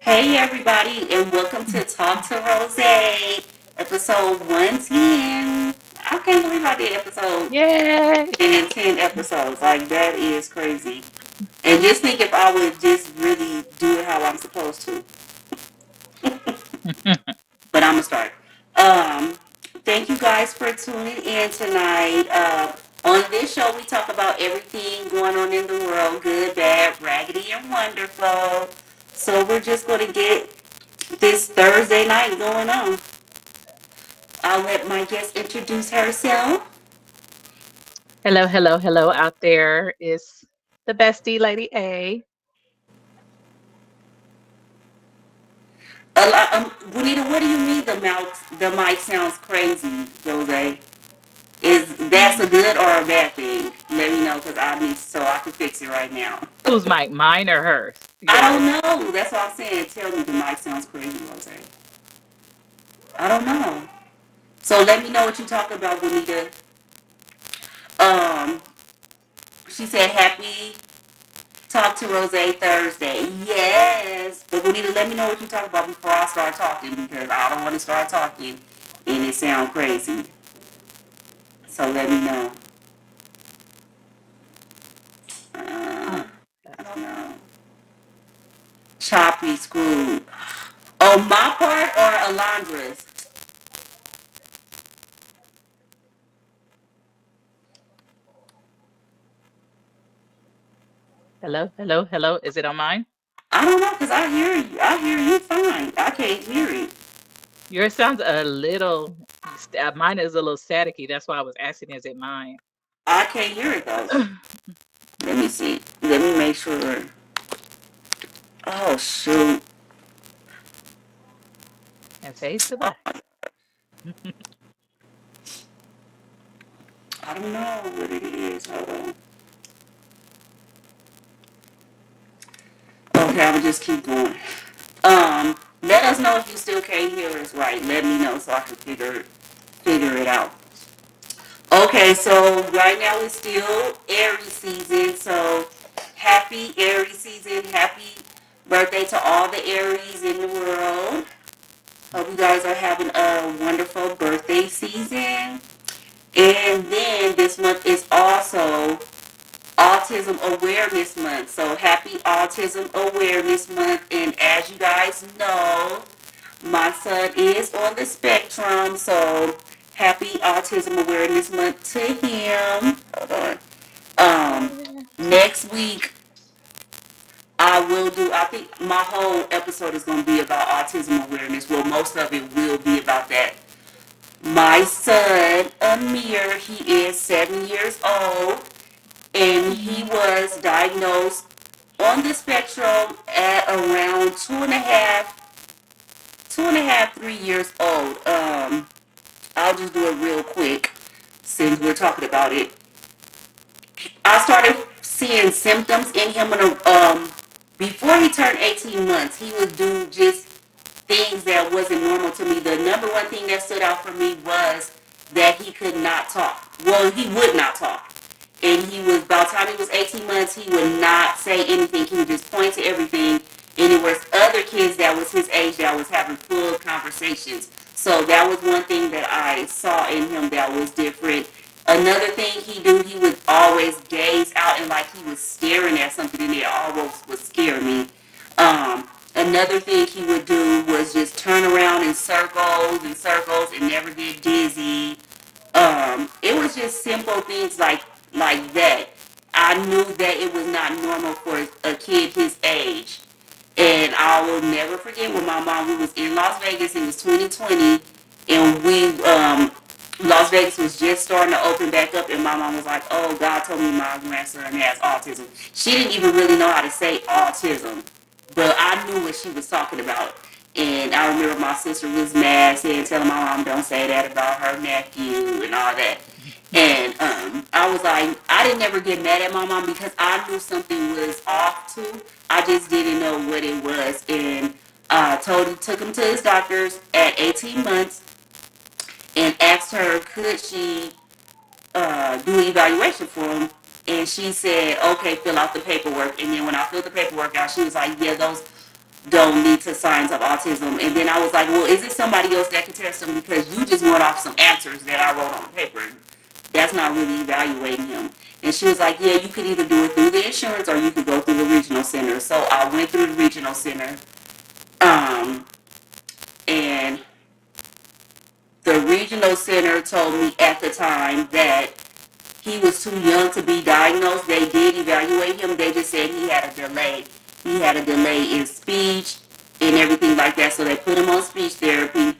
Hey everybody, and welcome to Talk to Rose, episode 110. I can't believe I did episode Yay! 10 and 10 episodes. Like, that is crazy. And just think if I would just really do it how I'm supposed to. But I'm going to start. Um, Thank you guys for tuning in tonight. On this show, we talk about everything going on in the world, good, bad, raggedy, and wonderful. So we're just going to get this Thursday night going on. I'll let my guest introduce herself. Hello, hello, hello out there. It's the bestie, Lady A. Bonita, what do you mean the mic sounds crazy, Jose? Is that's a good or a bad thing? Let me know because I need so I can fix it right now. Who's Mike? Mine or hers? I don't Yours. know. That's what I'm saying. Tell me the mic sounds crazy, Jose. I don't know. So let me know what you talk about, Bonita. Um, she said happy Talk to Rose Thursday. Yes. But we need to let me know what you talk about before I start talking because I don't want to start talking and it sound crazy. So let me know. Uh, Oh, I that's don't know. Choppy screwed. Oh, my part or Alondra's? hello, hello, hello. Is it on mine? I don't know because I hear you. I hear you fine. I can't hear it. Yours sounds a little. Mine is a little staticky. That's why I was asking, is it mine? I can't hear it though. Let me see. Let me make sure. Oh, shoot. And fade to black. I don't know what it is. Hold on. Okay, I will just keep going. Let us know if you still can't hear us right. Let me know so I can figure it out. Okay, so right now it's still Aries season. So happy Aries season. Happy birthday to all the Aries in the world. Hope you guys are having a wonderful birthday season. And then this month is also Autism Awareness Month. So happy Autism Awareness Month. And as you guys know, my son is on the spectrum. So happy Autism Awareness Month to him. Hold on. Yeah. Next week, I think my whole episode is going to be about autism awareness. Well, most of it will be about that. My son, Amir, he is 7 years old and he was diagnosed on the spectrum at around 3 years old. I'll just do it real quick since we're talking about it. I started seeing symptoms in him before he turned 18 months. He would do just things that wasn't normal to me. The number one thing that stood out for me was that he could not talk. Well, he would not talk. And he was, by the time he was 18 months, he would not say anything. He would just point to everything. And it was other kids that was his age that was having full conversations. So that was one thing that I saw in him that was different. Another thing he would always gaze out and like he was staring at something and it almost would scare me. Another thing he would do was just turn around in circles and circles and never get dizzy. It was just simple things like that. I knew that it was not normal for a kid his age. And I will never forget when my mom, we was in Las Vegas, it was 2020, and Las Vegas was just starting to open back up, and my mom was like, oh, God told me my grandson has autism. She didn't even really know how to say autism, but I knew what she was talking about. And I remember my sister was mad, saying, telling my mom, don't say that about her nephew and all that. And I was like, I didn't ever get mad at my mom because I knew something was off too. I just didn't know what it was. And took him to his doctors at 18 months and asked her, could she do an evaluation for him? And she said, okay, fill out the paperwork. And then when I filled the paperwork out, she was like, yeah, those don't lead to signs of autism. And then I was like, well, is it somebody else that can test him? Because you just went off some answers that I wrote on the paper. That's not really evaluating him. And she was like, yeah, you could either do it through the insurance or you could go through the regional center. So I went through the regional center. Um, and the regional center told me at the time that he was too young to be diagnosed. They did evaluate him. They just said he had a delay. He had a delay in speech and everything like that. So they put him on speech therapy.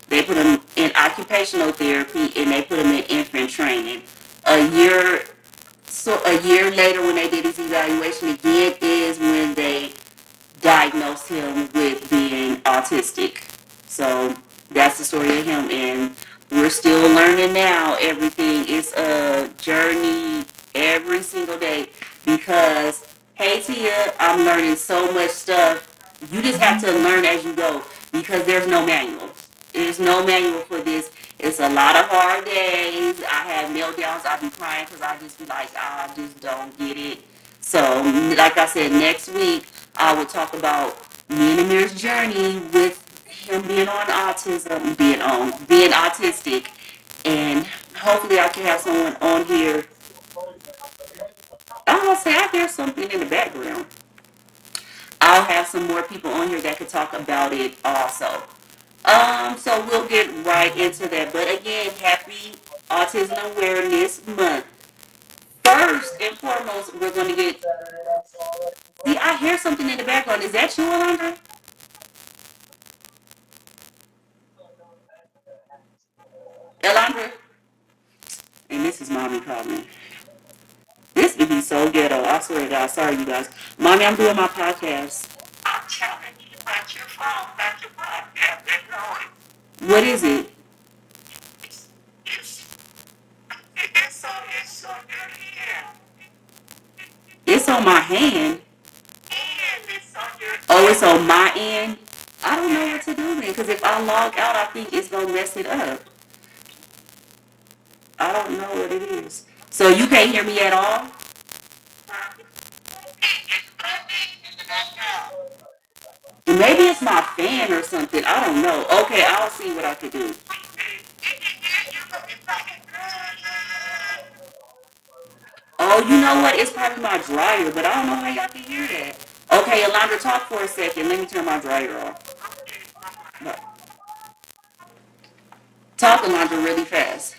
They put him in occupational therapy, and they put him in infant training. A year, a year later, when they did his evaluation again, is when they diagnosed him with being autistic. So that's the story of him, and we're still learning now. Everything is a journey every single day because, hey Tia, I'm learning so much stuff. You just have to learn as you go because there's no manual. There's no manual for this. It's a lot of hard days. I have meltdowns. I'll be crying because I just be like, I just don't get it. So, like I said, next week I will talk about me and Amir's journey with him being on autism, being autistic, and hopefully I can have someone on here. I'm gonna say I hear something in the background. I'll have some more people on here that could talk about it also. So we'll get right into that. But again, happy Autism Awareness Month. First and foremost, we're gonna get. See, I hear something in the background. Is that you, Alondra? Alondra? And this is mommy calling. This would be so ghetto. I swear to God. Sorry, you guys. Mommy, I'm doing my podcast. I'm telling you about your phone, about your podcast. They're going. What is it? It's, it's, it's on your hand. It's on my hand. And it's on your Oh, it's on my end? I don't know what to do then, because if I log out, I think it's going to mess it up. I don't know what it is. So you can't hear me at all? Maybe it's my fan or something. I don't know. Okay, I'll see what I can do. Oh, you know what? It's probably my dryer, but I don't know how y'all can hear that. Okay, Alondra, talk for a second. Let me turn my dryer off. No. Talk, Alondra, really fast.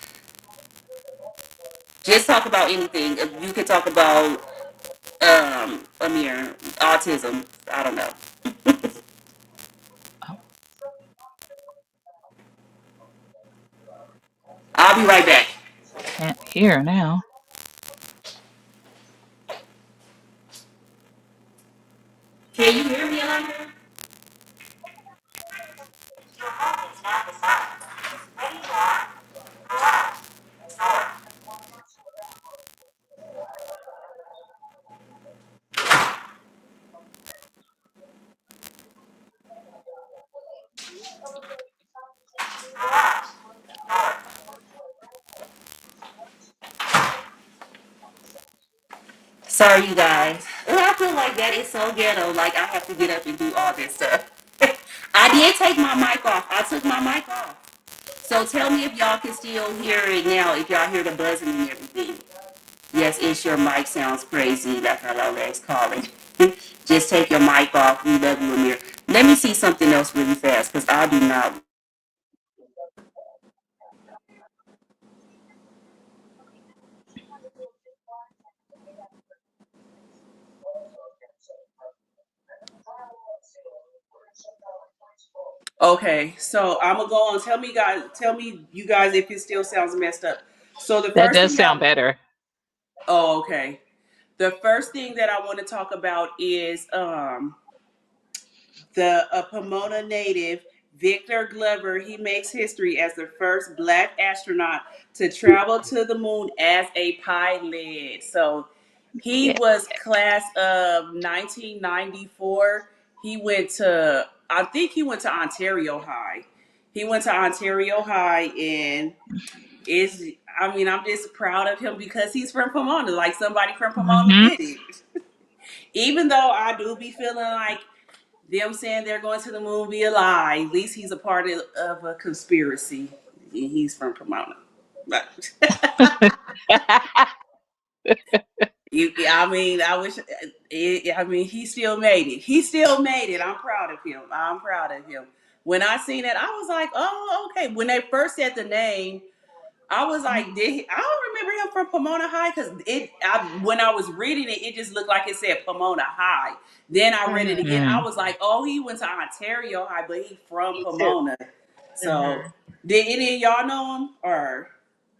Just talk about anything. You can talk about Amir, autism. I don't know. Oh, I'll be right back. can't hear now. Can you hear me, Alondra? Sorry, you guys. I feel like that is so ghetto. Like I have to get up and do all this stuff. I did take my mic off. I took my mic off. So tell me if y'all can still hear it now. If y'all hear the buzzing and everything. Yes, it's your mic sounds crazy. That's how Lola's calling. Just take your mic off. We love you, Amir. Let me see something else really fast because I do not Okay, so I'm gonna go on. Tell me, you guys, if it still sounds messed up. So the That first does thing sound that, better. oh, okay. The first thing that I want to talk about is the Pomona native Victor Glover. He makes history as the first black astronaut to travel to the moon as a pilot. So he Yeah. was class of 1994. He went to, I think he went to Ontario High. He went to Ontario High, and is, I mean, I'm just proud of him because he's from Pomona. Like somebody from Pomona Hmm. did it. Even though I do be feeling like them saying they're going to the moon be a lie. At least he's a part of a conspiracy. He's from Pomona. But I mean, I wish. I mean, he still made it. He still made it. I'm proud of him. I'm proud of him. When I seen that, I was like, "Oh, okay." When they first said the name, I was like, I don't remember him from Pomona High because when I was reading it, it just looked like it said Pomona High. Then I read it Mm-hmm. again. I Mm. was like, oh, he went to Ontario High, but he from Me too. Pomona. So, Hmm. did any of y'all know him or?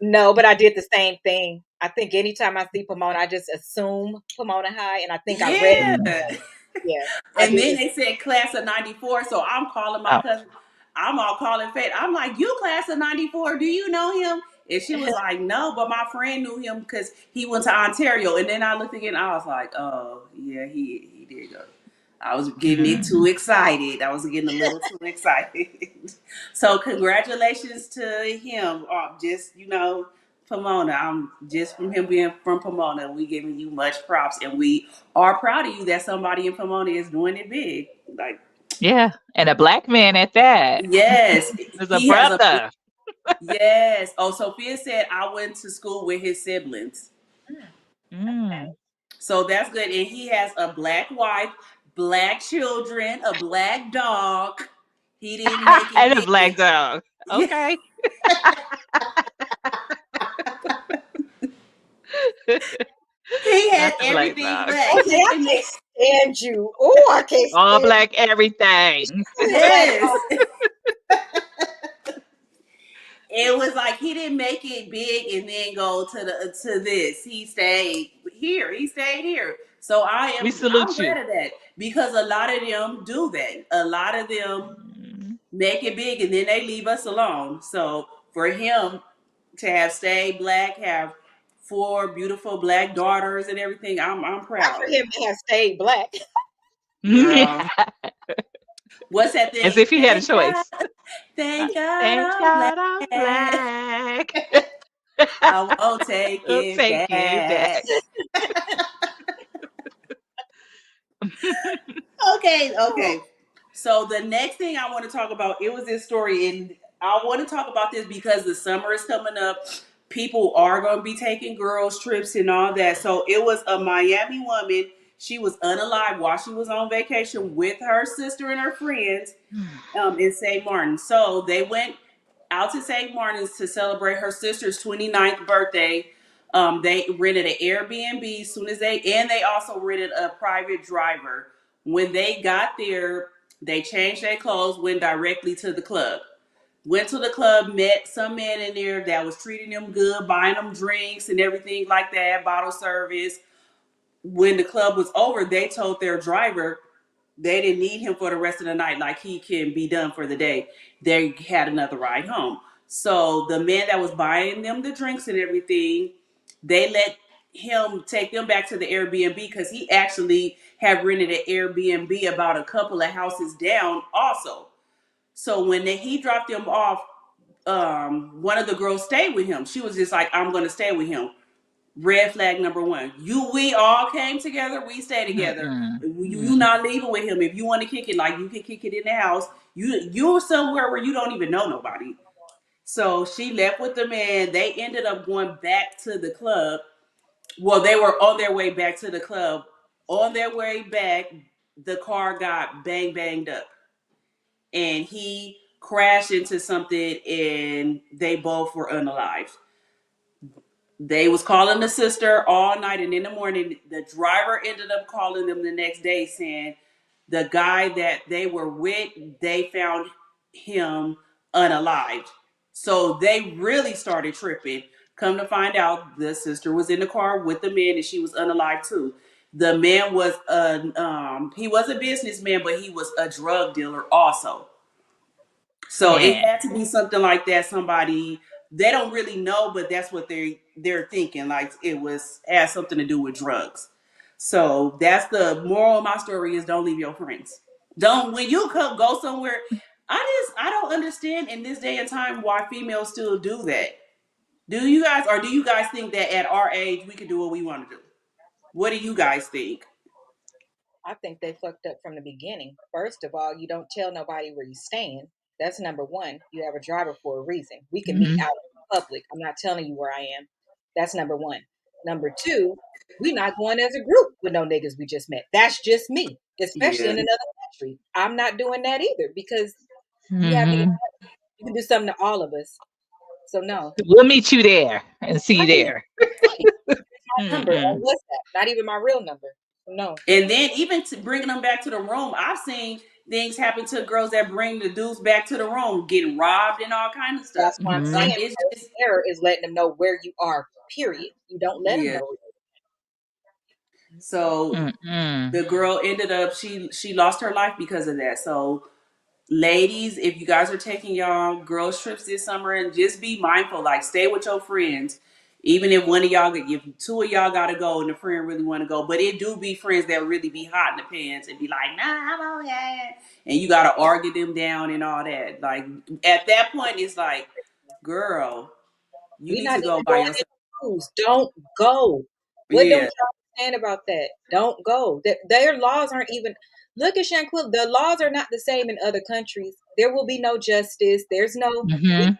No, but I did the same thing. I think anytime I see Pomona, I just assume Pomona High, and I think I read it Yeah. Mm. somewhere. Yeah, I And did then this. they said class of '94. So I'm calling my Oh. cousin. I'm all calling Fate. I'm like, you class of '94? Do you know him? And she was like, no, but my friend knew him because he went to Ontario. And then I looked again. I was like, oh yeah, he did go. I was getting it too Mm. excited. I was getting a little too excited. So congratulations to him. Just Pomona. I'm just from him being from Pomona. We giving you much props, and we are proud of you that somebody in Pomona is doing it big. Like, Yeah. And a black man at that. yes, There's a he has a brother. yes. Oh, Sophia said I went to school with his siblings, Mm, okay. Mm. so that's good. And he has a black wife, black children, a black dog. He didn't make it And a black big. dog. Yeah. Okay. He had Not the black everything dog. black. Okay, He I didn't can't make stand you. Oh, I can't All stand black everything. you. Black yes. dog. It was like he didn't make it big and then go to this. He stayed here. He stayed here. So We I'm salute you. glad of that because a lot of them do that. A lot of them Mm. make it big and then they leave us alone. So for him to have stayed black, have four beautiful black daughters and everything, I'm Not for proud. him to have stayed black. Girl, Yeah. what's that As thing? if he had a choice. Thank God Thank I'm God I'm black. black. I won't take I'll it take it back. back. Okay, okay. So the next thing I want to talk about, it was this story, and I want to talk about this because the summer is coming up. People are going to be taking girls trips and all that. So it was a Miami woman. She was unalive while she was on vacation with her sister and her friends in St. Martin. So they went out to St. Martin's to celebrate her sister's 29th birthday. They rented an Airbnb soon as they also rented a private driver. When they got there, they changed their clothes, went directly to the club. Went to the club, met some man in there that was treating them good, buying them drinks and everything like that, bottle service. When the club was over, they told their driver they didn't need him for the rest of the night, like he can be done for the day. They had another ride home. So the man that was buying them the drinks and everything, they let him take them back to the Airbnb because he actually had rented an Airbnb about a couple of houses down also. So when he dropped them off, one of the girls stayed with him. She was just like, I'm going to stay with him. Red flag number one. We all came together. We stay together. Mm-mm. You Mm. not leaving with him. If you want to kick it, like you can kick it in the house. You're somewhere where you don't even know nobody. So she left with the man. They ended up going back to the club. Well, they were on their way back to the club. On their way back, the car got banged up, and he crashed into something, and they both were unalive. They was calling the sister all night, and in the morning, the driver ended up calling them the next day saying the guy that they were with, they found him unalived. So they really started tripping. Come to find out, the sister was in the car with the man, and she was unalived too. The man was he was a businessman, but he was a drug dealer also. So it Man. had to be something like that. Somebody they don't really know, but that's what they're thinking. Like it was has something to do with drugs. So that's the moral of my story: is don't leave your friends. Don't when you go somewhere. I don't understand in this day and time why females still do that. Do you guys think that at our age we can do what we want to do? What do you guys think? I think they fucked up from the beginning. First of all, you don't tell nobody where you stand. That's number one. You have a driver for a reason. We can meet Hmm. out in public. I'm not telling you where I am. That's number one. Number two, we not going as a group with no niggas we just met. That's just me, especially in Yeah. another country. I'm not doing that either because you have any, Hmm. you can do something to all of us. So no, We'll meet you there and see you right, there. right. It's my number on Mm-mm. WhatsApp, not even my real number. So no, And then even to bringing them back to the room, I've seen things happen to girls that bring the dudes back to the room, getting robbed and all kind of stuff. that's what I'm Hmm. saying. Like it's First just error is letting them know where you are. Period. You don't let them yeah. know. So Mm-mm. the girl ended up she lost her life because of that. So ladies, if you guys are taking y'all girls trips this summer, and just be mindful, like stay with your friends. Even if one of y'all, if two of y'all gotta go and the friend really want to go, but it do be friends that really be hot in the pants and be like, nah, I'm okay, and you gotta argue them down and all that. Like at that point, it's like, girl, you We're need not to even go by going yourself. in schools. Don't go. What don't Yeah, y'all understand about that? Don't go. Their laws aren't even. Look at Shanquilla. The laws are not the same in other countries. There will be no justice. There's no. We Hmm.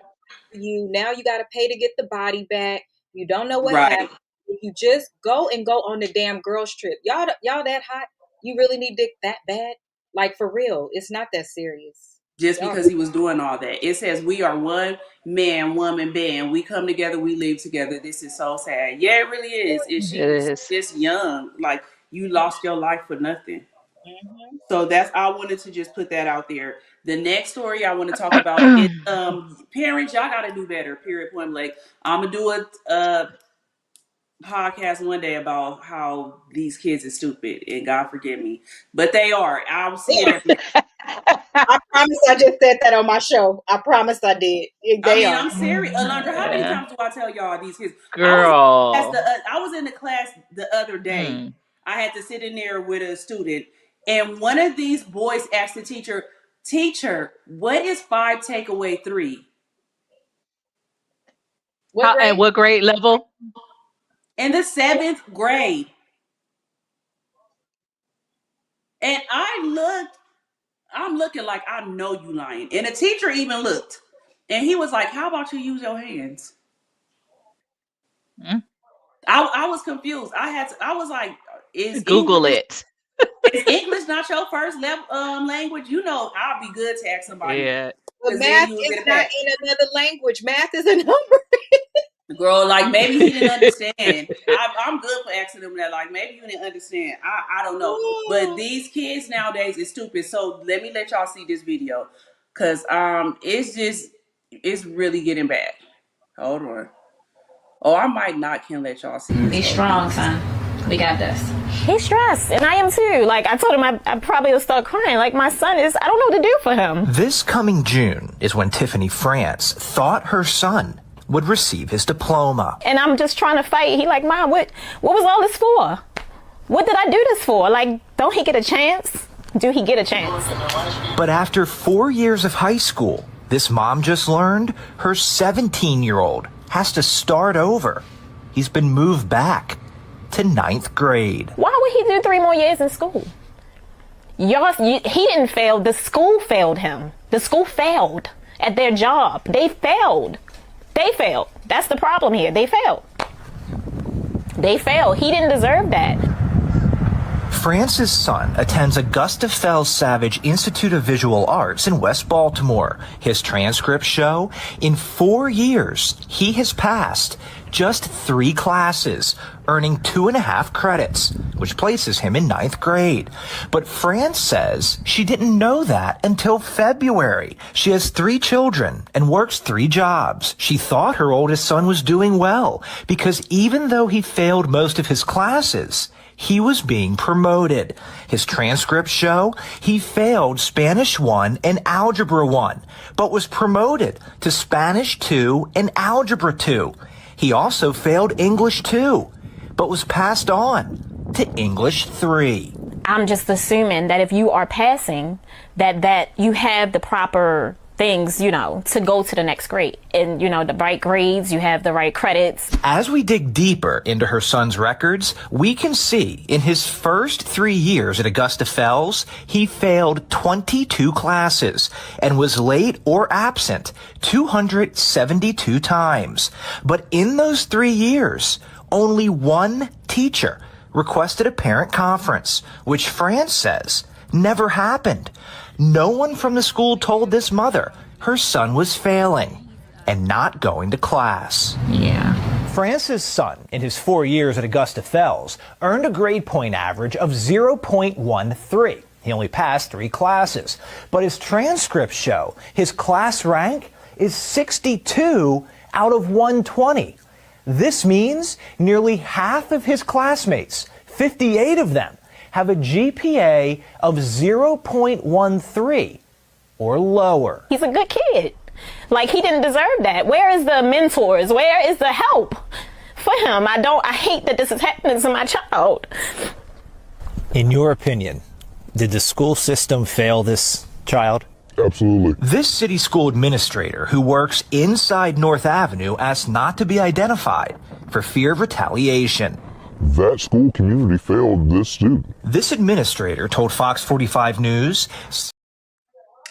for you now. You got to pay to get the body back. You don't know what happened. right. If you just go and go on the damn girls trip, y'all that hot? You really need dick that bad? Like for real? It's not that serious. Just Y'all. because he was doing all that. It says we are one man, woman, band. We come together, we live together. This is so sad. Yeah, it really is. And It she was is. just young. Like you lost your life for nothing. Mhm. So that's I wanted to just put that out there. The next story I want to talk about is parents, y'all gotta do better, period point blank. I'm gonna do a podcast one day about how these kids are stupid and God forgive me. But they are. I see it every I promise I just said that on my show. I promise I did. I They mean, are. I'm serious. Alondra, how many Yeah. times do I tell y'all these kids? Girl. I was in the class the other day. Mm. I had to sit in there with a student, and one of these boys asked the teacher, "Teacher, what is five take away three?" What How, at grade? what grade level? In the seventh grade, and I'm looking like I know you lying, and the teacher even looked, and he was like, "How about you use your hands?" Mm. I was confused. I was like, "Is Google English?" it. Is English not your first level language? You know, I'll be good to ask somebody Yeah. But because then math you will is get a not pass. in another language. Math is a number. Girl, like maybe he didn't understand. I'm good for asking them that. Like maybe you didn't understand. I don't know. But these kids nowadays is stupid. So let y'all see this video, cause it's really getting bad. Hold on. Oh, I might not can let y'all see this Be whole thing. strong, son. We got this. He's stressed, and I am too. Like, I told him I probably will start crying. Like, my son is, I don't know what to do for him. This coming June is when Tiffany France thought her son would receive his diploma. And I'm just trying to fight. He like, Mom, what was all this for? What did I do this for? Like, don't he get a chance? Do he get a chance? But after 4 years of high school, this mom just learned her 17-year-old has to start over. He's been moved back to 9th grade. Why would he do 3 more years in school? He didn't fail. The school failed him. The school failed at their job. They failed. They failed. That's the problem here. They failed. They failed. He didn't deserve that. France's son attends Augusta Fells Savage Institute of Visual Arts in West Baltimore. His transcripts show in 4 years, he has passed just 3 classes, earning 2.5 credits, which places him in 9th grade. But France says she didn't know that until February. She has 3 children and works 3 jobs. She thought her oldest son was doing well because even though he failed most of his classes, he was being promoted. His transcripts show he failed Spanish 1 and Algebra 1, but was promoted to Spanish 2 and Algebra 2. He also failed English 2, but was passed on to English 3. I'm just assuming that if you are passing, that you have the proper things, to go to the next grade. And, the right grades, you have the right credits. As we dig deeper into her son's records, we can see in his first 3 years at Augusta Fells, he failed 22 classes and was late or absent 272 times. But in those 3 years, only one teacher requested a parent conference, which France says never happened. No one from the school told this mother her son was failing and not going to class. Yeah. France's son, in his 4 years at Augusta Fells, earned a grade point average of 0.13. He only passed 3 classes, but his transcripts show his class rank is 62 out of 120. This means nearly half of his classmates, 58 of them, have a GPA of 0.13 or lower. He's a good kid. Like, he didn't deserve that. Where is the mentors? Where is the help for him? I hate that this is happening to my child. In your opinion, did the school system fail this child? Absolutely. This city school administrator who works inside North Avenue asked not to be identified for fear of retaliation. That school community failed this student. This administrator told Fox 45 News,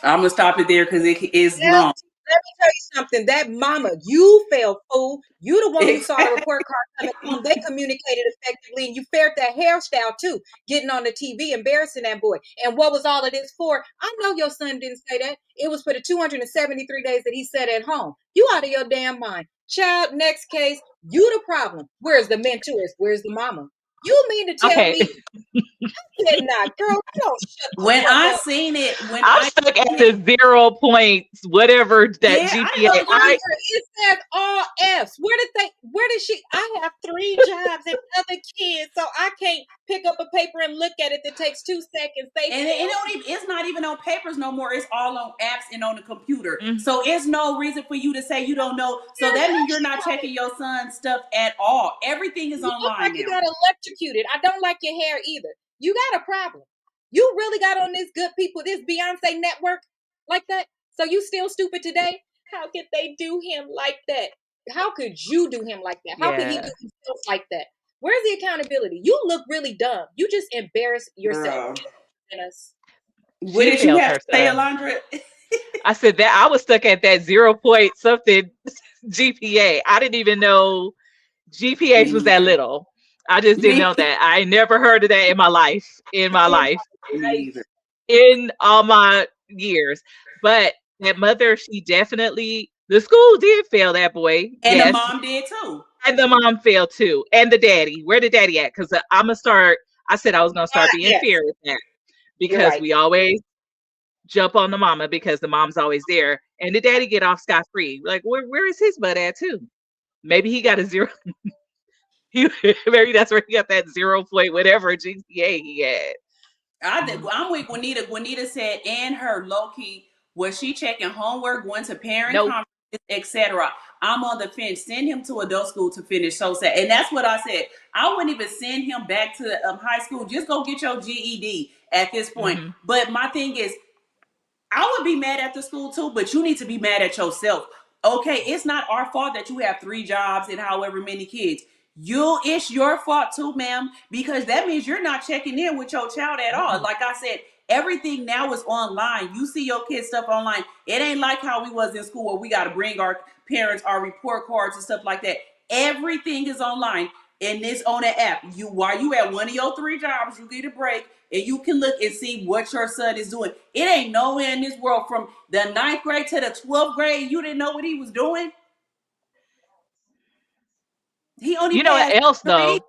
I'm going to stop it there because it is long. Let me tell you something. That mama, you failed, fool. You the one who saw the report card coming home. They communicated effectively, and you fared that hairstyle too, getting on the TV, embarrassing that boy. And what was all of this for? I know your son didn't say that. It was for the 273 days that he sat at home. You out of your damn mind. Child, next case, you the problem. Where's the mentors? Where's the mama? You mean to tell me? I did not, girl. Don't shut the When fuck I up. seen it, I'm stuck at the 0 points, whatever that Yeah, GPA. It says all F's. Where did she? I have 3 jobs and other kids, so I can't pick up a paper and look at it that takes 2 seconds. It's not even on papers no more. It's all on apps and on the computer. Mm-hmm. So it's no reason for you to say you don't know. So that means you're not checking your son's stuff at all. Everything is online look like now. You got electrocuted. I don't like your hair either. You got a problem. You really got on this good people, this Beyonce network like that. So you still stupid today? How could they do him like that? How could you do him like that? How could he do himself like that? Where's the accountability? You look really dumb. You just embarrass yourself. What did you have to say, Alondra? I said that I was stuck at that 0 point something GPA. I didn't even know GPAs was that little. I just didn't know that. I never heard of that in my life. In all my years. But that mother, she definitely, the school did fail that boy. And the mom did too. And the mom failed too. And the daddy. Where the daddy at? Because I said I was going to start being fair with that. Because we always jump on the mama because the mom's always there. And the daddy get off scot-free. Like, where is his butt at too? Maybe he got a 0. Maybe that's where he got that 0 point whatever GPA he had. I'm with Juanita. Juanita said, and her low-key, was she checking homework, going to parent conferences, etc.? I'm on the fence. Send him to adult school to finish so sad. And that's what I said. I wouldn't even send him back to high school. Just go get your GED at this point. Mm-hmm. But my thing is, I would be mad at the school too, but you need to be mad at yourself. Okay, it's not our fault that you have 3 jobs and however many kids. It's your fault too, ma'am, because that means you're not checking in with your child at all. Like I said, everything now is online. You see your kids' stuff online. It ain't like how we was in school where we got to bring our parents our report cards and stuff like that. Everything is online. And this on the app, while you at one of your 3 jobs, you get a break and you can look and see what your son is doing. It ain't nowhere in this world from the 9th grade to the 12th grade. You didn't know what he was doing. He only You know what passed else 3. though?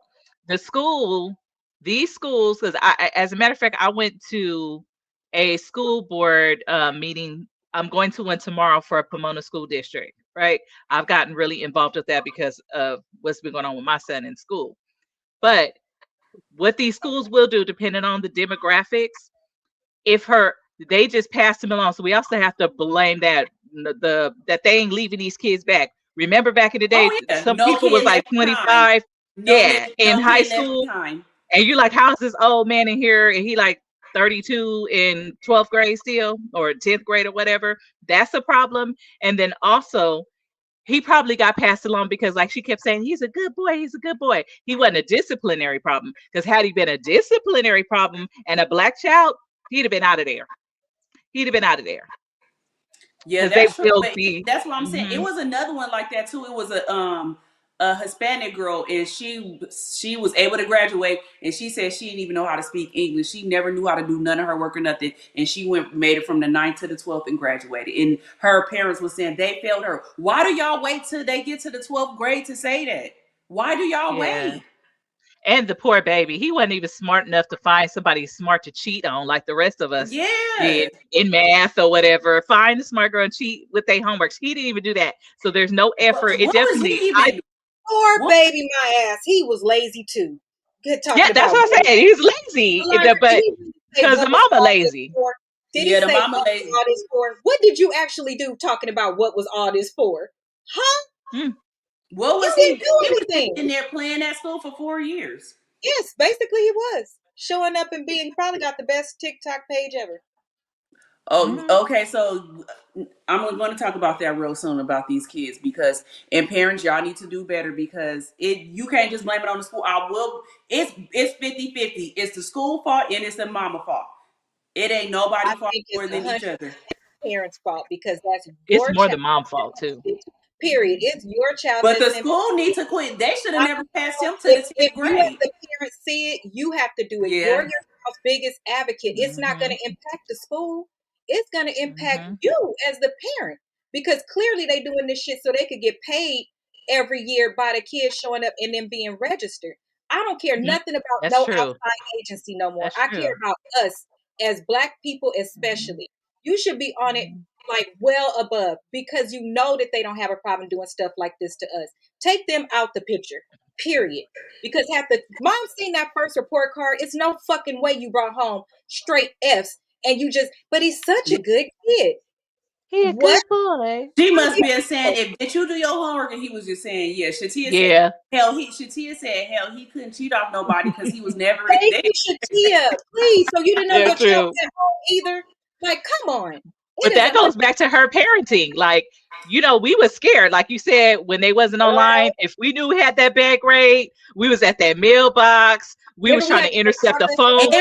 These schools, because as a matter of fact, I went to a school board meeting. I'm going to one tomorrow for a Pomona School District, right? I've gotten really involved with that because of what's been going on with my son in school. But what these schools will do, depending on the demographics, they just passed him along. So we also have to blame that that they ain't leaving these kids back. Remember back in the day, Oh yeah, some no people was kid like left behind. 25, yeah, in No high kid left school. behind. And you're like, how's this old man in here? And he like 32 in 12th grade still, or 10th grade or whatever. That's a problem. And then also, he probably got passed along because, like she kept saying, he's a good boy. He's a good boy. He wasn't a disciplinary problem. Because had he been a disciplinary problem and a black child, he'd have been out of there. He'd have been out of there. Yeah, Because they that's true. will But be. that's what I'm saying. It Mhm. was another one like that too. It was a Hispanic girl, and she was able to graduate, and she said she didn't even know how to speak English. She never knew how to do none of her work or nothing, and she made it from the 9th to the 12th and graduated. And her parents were saying they failed her. Why do y'all wait till they get to the 12th grade to say that? Why do y'all Yeah. wait? And the poor baby, he wasn't even smart enough to find somebody smart to cheat on like the rest of us Yeah. did in math or whatever. Find the smart girl and cheat with their homeworks. He didn't even do that. So there's no effort. It What was he definitely, even? Poor What? baby, my ass. He was lazy too. Good talking yeah, that's about what I'm grades. saying. He's lazy, Yolanda, did but he really say because the what was mama all this lazy. for? Did he Yeah, the say mama what was lady. all this for? What did you actually do talking about what was all this for? Huh? Mm. What You was didn't he? do He was just anything. in there playing at school for 4 years. Yes, basically he was. Showing up and being probably got the best TikTok page ever. Oh, Mhm. okay. So I'm going to talk about that real soon about these kids because and parents, y'all need to do better because you can't just blame it on the school. I will. It's 50-50. It's the school fault and it's the mama fault. It ain't I nobody fault think more it's than each 100% other. parents' fault because that's It's your more child. the mom fault too. Period. It's your child But the that's school impacted. need to quit. They should have I never passed him to the if 10th you as grade. the parent see it, you have to do it. You're Yeah. your child's biggest advocate. It's not going Mhm. to impact the school. It's going to impact Mhm. you as the parent because clearly they doing this shit so they could get paid every year by the kids showing up and then being registered. I don't care Mhm. nothing about That's no true. outside agency no more. That's I care true. about us as Black people, Mhm. especially. You should be on it Mhm. like well above because you know that they don't have a problem doing stuff like this to us. Take them out the picture, period. Because had the mom seen that first report card, it's no fucking way you brought home straight F's and you just, but he's such a good kid. He a What? good boy. She must be saying, if did you do your homework? And he was just saying, yeah. Shatia said, Yeah. Shatia said, hell, he couldn't cheat off nobody because he was never Thank there. you, Shatia. Please. So you didn't know Yeah, your child true. was at home either? Like, come on. It But is that goes back to her parenting. Like, we were scared. Like you said, when they wasn't online, if we knew we had that bad grade, we was at that mailbox. We was remember we trying had to to go intercept drop the that shit phone off?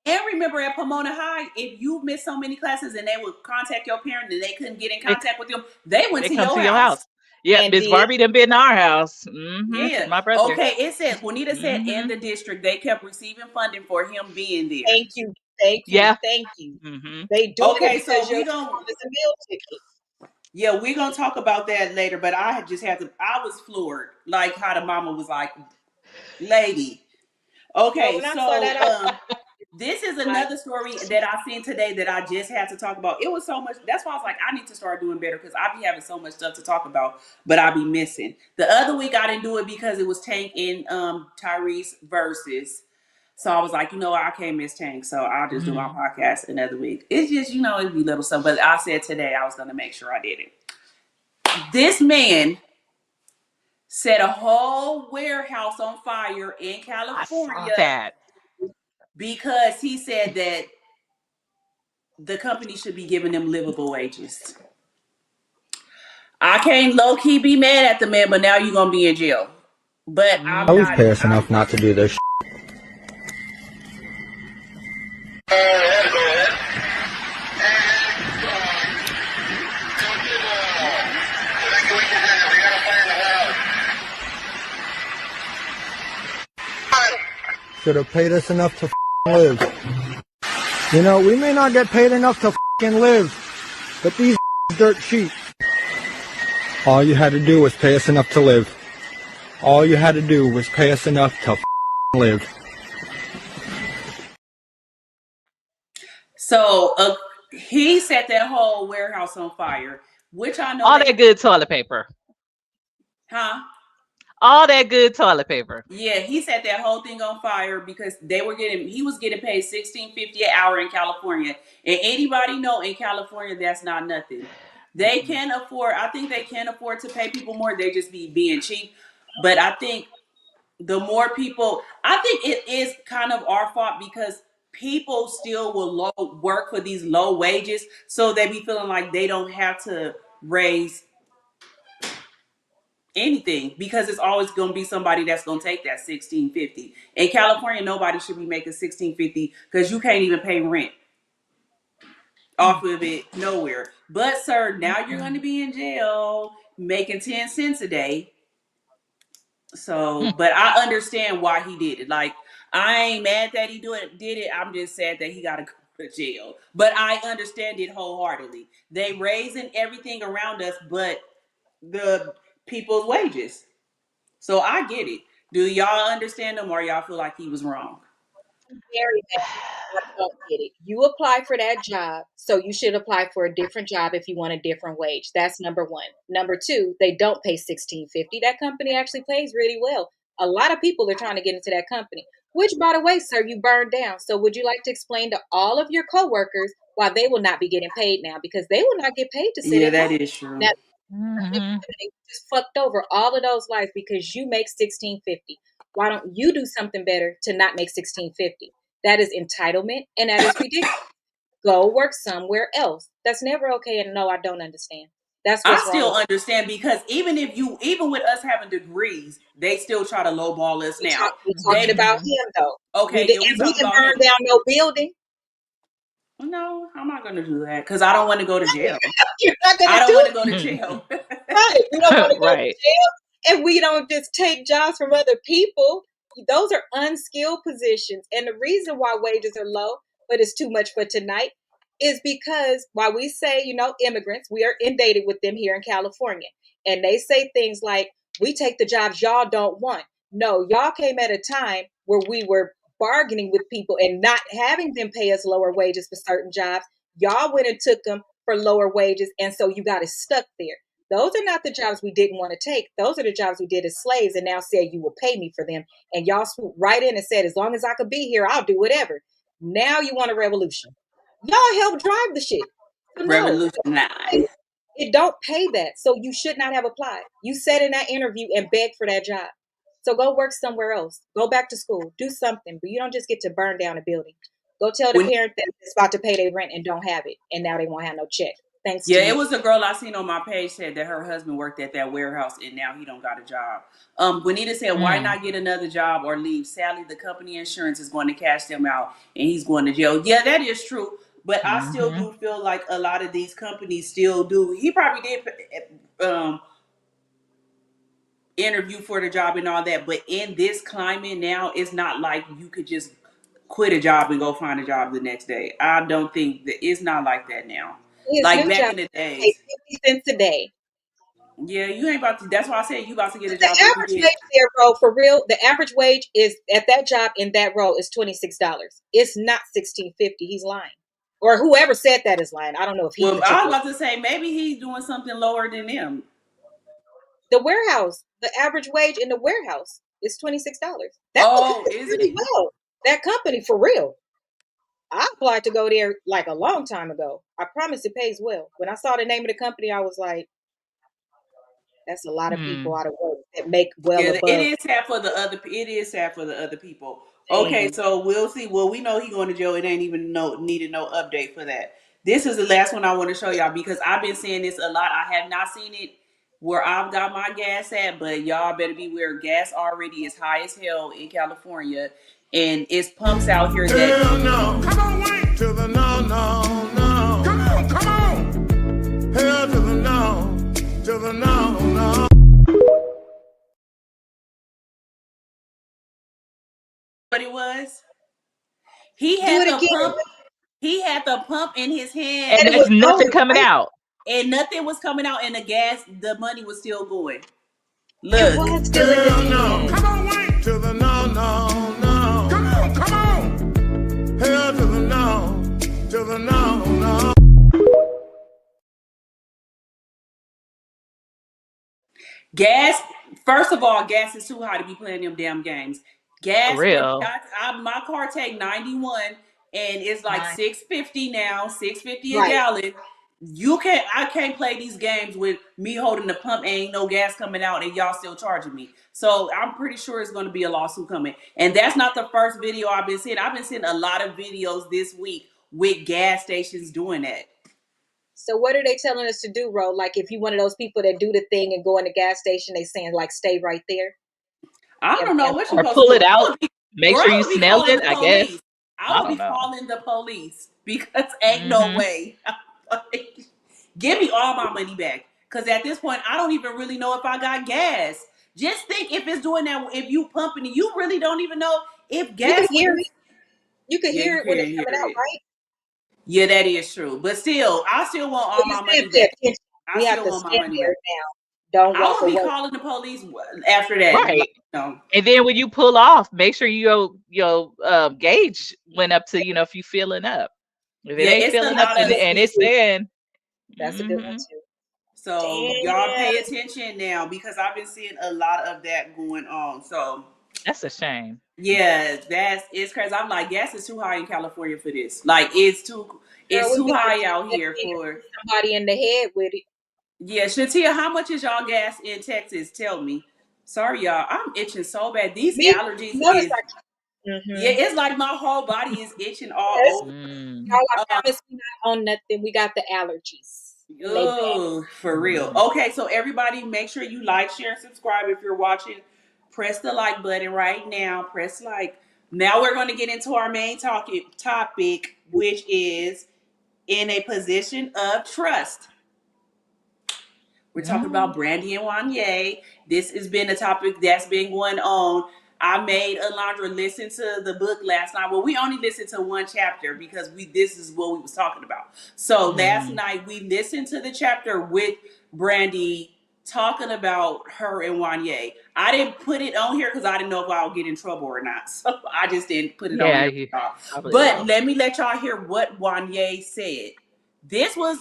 And remember, calls. at Pomona High, if you missed so many classes and they would contact your parent and they couldn't get in They, contact with them, they went they to come your to your house. house. Yep, And Miss did. Barbie done been in our house. Yeah. My brother. Okay. It said Juanita said in hmm the district they kept receiving funding for him being there. Thank you. Thank you. Yeah. Thank you. hmm They doing it Okay, because so your we child don't. is a meal ticket. Yeah, we're gonna talk about that later. But I just had to. I was floored, like how the mama was like, "Lady." Girl, Okay, when I saw so that, I was this is like, another story that I seen today that I just had to talk about. It was so much. That's why I was like, I need to start doing better because I be having so much stuff to talk about, but I be missing. The other week I didn't do it because it was Tank and Tyrese versus. So I was like, I can't miss Tank, so I'll just do my hmm podcast another week. It's just, it'd be little stuff. But I said today I was gonna make sure I did it. This man set a whole warehouse on fire in I saw California that. because he said that the company should be giving them livable wages. I can't low key be mad at the man, but now you're gonna be in jail. But I'm I was not. hmm pissed enough not to do this. should have paid us enough to live. You know, we may not get paid enough to live, but these dirt cheap. All you had to do was pay us enough to live. All you had to do was pay us enough to live. So he set that whole warehouse on fire, which I know all that good toilet paper. Huh? All that good toilet paper. Yeah, he set that whole thing on fire because he was getting paid $16.50 an hour in California. And anybody know in California that's not nothing. They can afford, I think they can afford to pay people more. They just be being cheap. But I think the more people, I think it is kind of our fault because people still will work for these low wages. So they be feeling like they don't have to raise anything because it's always going to be somebody that's going to take that $16.50. In California, nobody should be making $16.50 because you can't even pay rent off of it nowhere. But sir, now you're going to be in jail making 10 cents a day. So, but I understand why he did it. Like, I ain't mad that he did it. I'm just sad that he got to go to jail. But I understand it wholeheartedly. They raising everything around us, but the people's wages. So I get it. Do y'all understand him or y'all feel like he was wrong? Very bad. I don't get it. You apply for that job, so you should apply for a different job if you want a different wage. That's number one. Number two, they don't pay $16.50. That company actually pays really well. A lot of people are trying to get into that company, which, by the way, sir, you burned down. So would you like to explain to all of your coworkers why they will not be getting paid now? Because they will not get paid to sit at home. That is true. Now, they just fucked over all of those lives because you make $16.50. Why don't you do something better to not make $16.50? That is entitlement, and that is ridiculous. Go work somewhere else. That's never okay. And no, I don't understand. That's what's I still wrong. understand because even with us having degrees, they still try to lowball us now. We're talking about him though. Okay, we didn't burn down no building. No, I'm not going to do that because I don't want to go to jail. You're not gonna I don't want to go to jail. Right. We don't want to go to jail, and we don't just take jobs from other people. Those are unskilled positions. And the reason why wages are low, but it's too much for tonight, is because while we say, immigrants, we are inundated with them here in California. And they say things like, we take the jobs y'all don't want. No, y'all came at a time where we were bargaining with people and not having them pay us lower wages for certain jobs. Y'all went and took them for lower wages. And so you got us stuck there. Those are not the jobs we didn't want to take. Those are the jobs we did as slaves and now said you will pay me for them. And y'all swooped right in and said, as long as I could be here, I'll do whatever. Now you want a revolution. Y'all helped drive the shit. So Revolutionary. It don't pay that. So you should not have applied. You said in that interview and begged for that job. So go work somewhere else. Go back to school. Do something. But you don't just get to burn down a building. Go tell the parent that it's about to pay their rent and don't have it. And now they won't have no check. Thanks to you. It was a girl I seen on my page said that her husband worked at that warehouse and now he don't got a job. Juanita said, why not get another job or leave? Sadly, the company insurance is going to cash them out and he's going to jail. Yeah, that is true. But I still do feel like a lot of these companies still do. He probably did interview for the job and all that. But in this climate now, it's not like you could just quit a job and go find a job the next day. I don't think that it's not like that now. Like back in the days. 50 cents a day. Yeah, you ain't about to. That's why I said you about to get a job. The average wage there, bro, for real. The average wage is at that job in that role is $26. It's not $16.50. He's lying, or whoever said that is lying. I don't know if he. Well, I was about to say maybe he's doing something lower than them. The warehouse, the average wage in the warehouse is $26. That is really well. That company for real. I applied to go there like a long time ago. I promise it pays well. When I saw the name of the company, I was like, that's a lot of people out of work that make well above. It is sad for the other. It is sad for the other people. Okay, so we'll see. Well, we know he's going to jail. It ain't even needed no update for that. This is the last one I want to show y'all because I've been seeing this a lot. I have not seen it where I've got my gas at, but y'all better beware. Gas already is high as hell in California, and it's pumps out here that. Hell no. Come on, wait to the no. Come on. Hell to the no. What it was? He Do had it the again. pump. He had the pump in his hand, And it there's was nothing going, coming right? out. and nothing was coming out, and the money was still going. It Look, was still in Hell his no. hand. Come on, wait to the no, no, no. Come on, come on. Hell to the no, to the no, no. gas. First of all, gas is too high to be playing them damn games. For Gas for real. my car take 91, and it's like Right. $6.50 now, $6.50 a Right. gallon. I can't play these games with me holding the pump, ain't no gas coming out, and y'all still charging me. So I'm pretty sure it's going to be a lawsuit coming. And that's not the first video I've been seeing. I've been seeing a lot of videos this week with gas stations doing that. So what are they telling us to do, Ro? Like if you one of those people that do the thing and go in the gas station, they saying like stay right there. I don't know what you're Or supposed to pull do. it out. Make Girl, sure I you would be smell calling it, the I guess. police. I I would be don't know. calling the police because ain't no way. Give me all my money back. Because at this point, I don't even really know if I got gas. Just think if it's doing that, if you pumping it, you really don't even know if You can gas hear went. it. You can Yeah, hear you it when can't it's hear coming out, it. right? Yeah, that is true. But still, I still want So all you my said money pay back. attention. I We have still to want my stand money there back. now. Don't I walk would be away. calling the police after that. Right. Like, no. And then when you pull off, make sure your gauge went up to, if you filling up. If it Yeah, ain't it's a filling up lot and, of. and it's saying, That's a good one mm-hmm, too. So y'all Damn. pay attention now because I've been seeing a lot of that going on. So that's a shame. yeah, it's crazy. I'm like, gas is too high in California for this. Like Girl, it's we too better high just out get here in and for hit somebody in the head with it. yeah. Shantia, how much is y'all gas in Texas? Tell me. Sorry, y'all. I'm itching so bad. These Me, allergies notice is yeah, mm-hmm. it's like my whole body is itching all Yes. over. Mm, Y'all, I promise we not on nothing. We got the allergies. And they bad. Oh, for real. Okay, so everybody make sure you like, share, and subscribe if you're watching. Press the like button right now. Press like. Now we're going to get into our main topic, which is in a position of trust. We're talking about Brandy and Wanya. This has been a topic that's been going on. I made Alondra listen to the book last night. Well, we only listened to one chapter because this is what we was talking about. So last night we listened to the chapter with Brandy talking about her and Wanya. I didn't put it on here because I didn't know if I would get in trouble or not. So I just didn't put it on yeah, here. you probably But will. let me let y'all hear what Wanya said. This was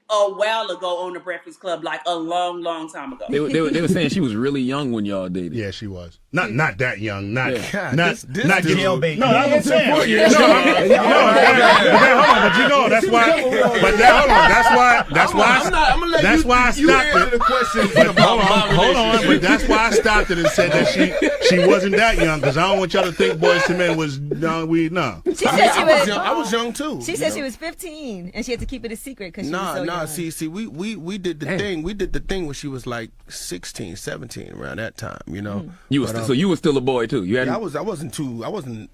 a while ago on the Breakfast Club, like a long, long time ago. They were saying she was really young when y'all dated. Yeah, she was. Not that young. Not Yeah. not This not dude- jailbait. No, that's what I'm saying. No, Hold on, but you know that's why. But hold on, that's why. I'm gonna let that's you, why I you stopped answer it. the question But about hold on. But that's why I stopped it and said that she wasn't that young because I don't want y'all to think Boys to Men was no. She said she was. I was young too. She said she was 15 and she had to keep it a secret because she was so young. See, we did the thing. We did the thing when she was like 16, 17, around that time. You know. Mm. You were still a boy too. You had. You I wasn't wasn't old. too I wasn't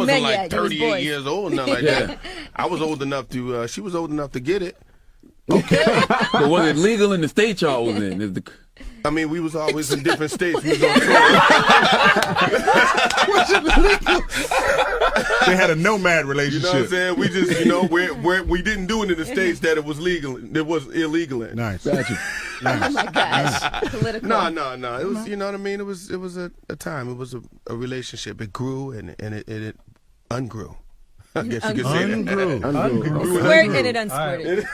many like yet. You was 38 boys. years old, nothing like that. I was old enough to. She was old enough to get it. Okay. But was it legal in the state y'all was in? I mean, we was always in different states. We was on tour. They had a nomad relationship. You know what I'm saying? We just, we didn't do it in the states that it was legal. It was illegal in. Nice. Gotcha. Oh my gosh. Political. No. It was, you know what I mean? It was a time. It was a relationship. It grew and it ungrew. I guess you could say that. Ungrew. Squirt and it unsquirted.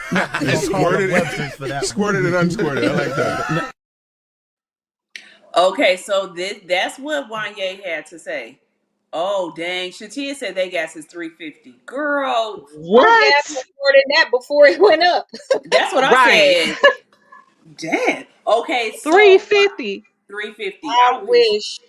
It squirted and unsquirted. I like that. Okay, so that's what Wanya had to say. Oh dang, Shatia said they gas is $3.50. Girl, What? Gas was more than that before it went up. that's what I said. Damn. Okay, so $3.50. $3.50. I wish.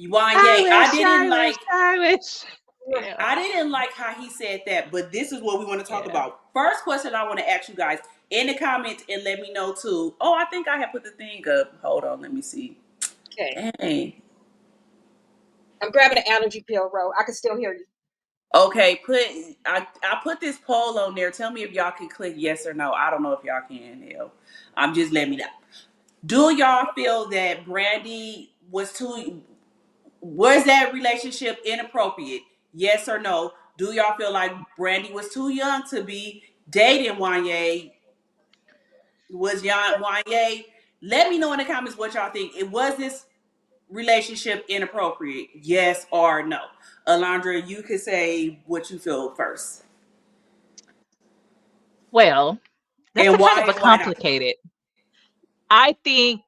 Wanya, I wish. Yeah. I didn't like how he said that, but this is what we want to talk about. First question I want to ask you guys in the comments and let me know too. Oh, I think I have put the thing up. Hold on, let me see. Okay. Dang. I'm grabbing an allergy pill, Ro. I can still hear you. Okay, I put this poll on there. Tell me if y'all can click yes or no. I don't know if y'all can. Hell, I'm just letting me know. Do y'all feel that Brandy was that relationship inappropriate? Yes or no? Do y'all feel like Brandy was too young to be dating Wanya? Was young Wanya? Let me know in the comments what y'all think. It was this relationship inappropriate? Yes or no? Alondra, you can say what you feel first. Well, that's And a kind why of a and why not? complicated. I think,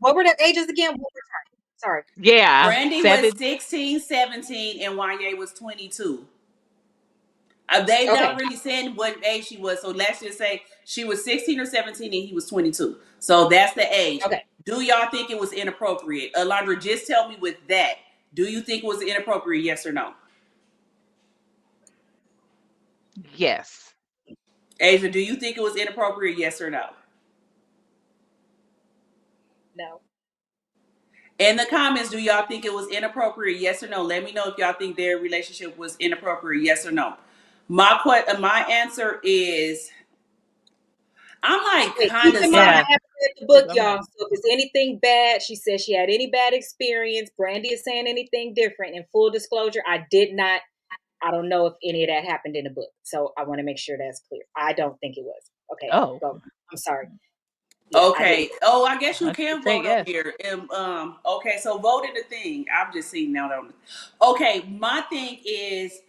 What were their ages again? One more time. Sorry. yeah, Brandy was 16, 17, and Wanya was 22. They Okay. not really saying what age she was. So let's just say she was 16 or 17 and he was 22. So that's the age. Okay. Do y'all think it was inappropriate? Alondra, just tell me with that. Do you think it was inappropriate? Yes or no? yes. Asia, do you think it was inappropriate? Yes or no? No. In the comments, do y'all think it was inappropriate? Yes or no? Let me know if y'all think their relationship was inappropriate. Yes or no? My answer is I'm like Wait, kind keep of in mind Yeah. I haven't read the So book, go y'all. ahead. So if it's anything bad, she says she had any bad experience. Brandy is saying anything different. In full disclosure, I don't know if any of that happened in the book. So I want to make sure that's clear. I don't think it was. Okay, Oh, go. I'm sorry. Yeah, I didn't. okay. Oh, I guess you can 100% vote on yes. here. Okay, so vote in the thing. I'm just seeing now. Okay, my thing is,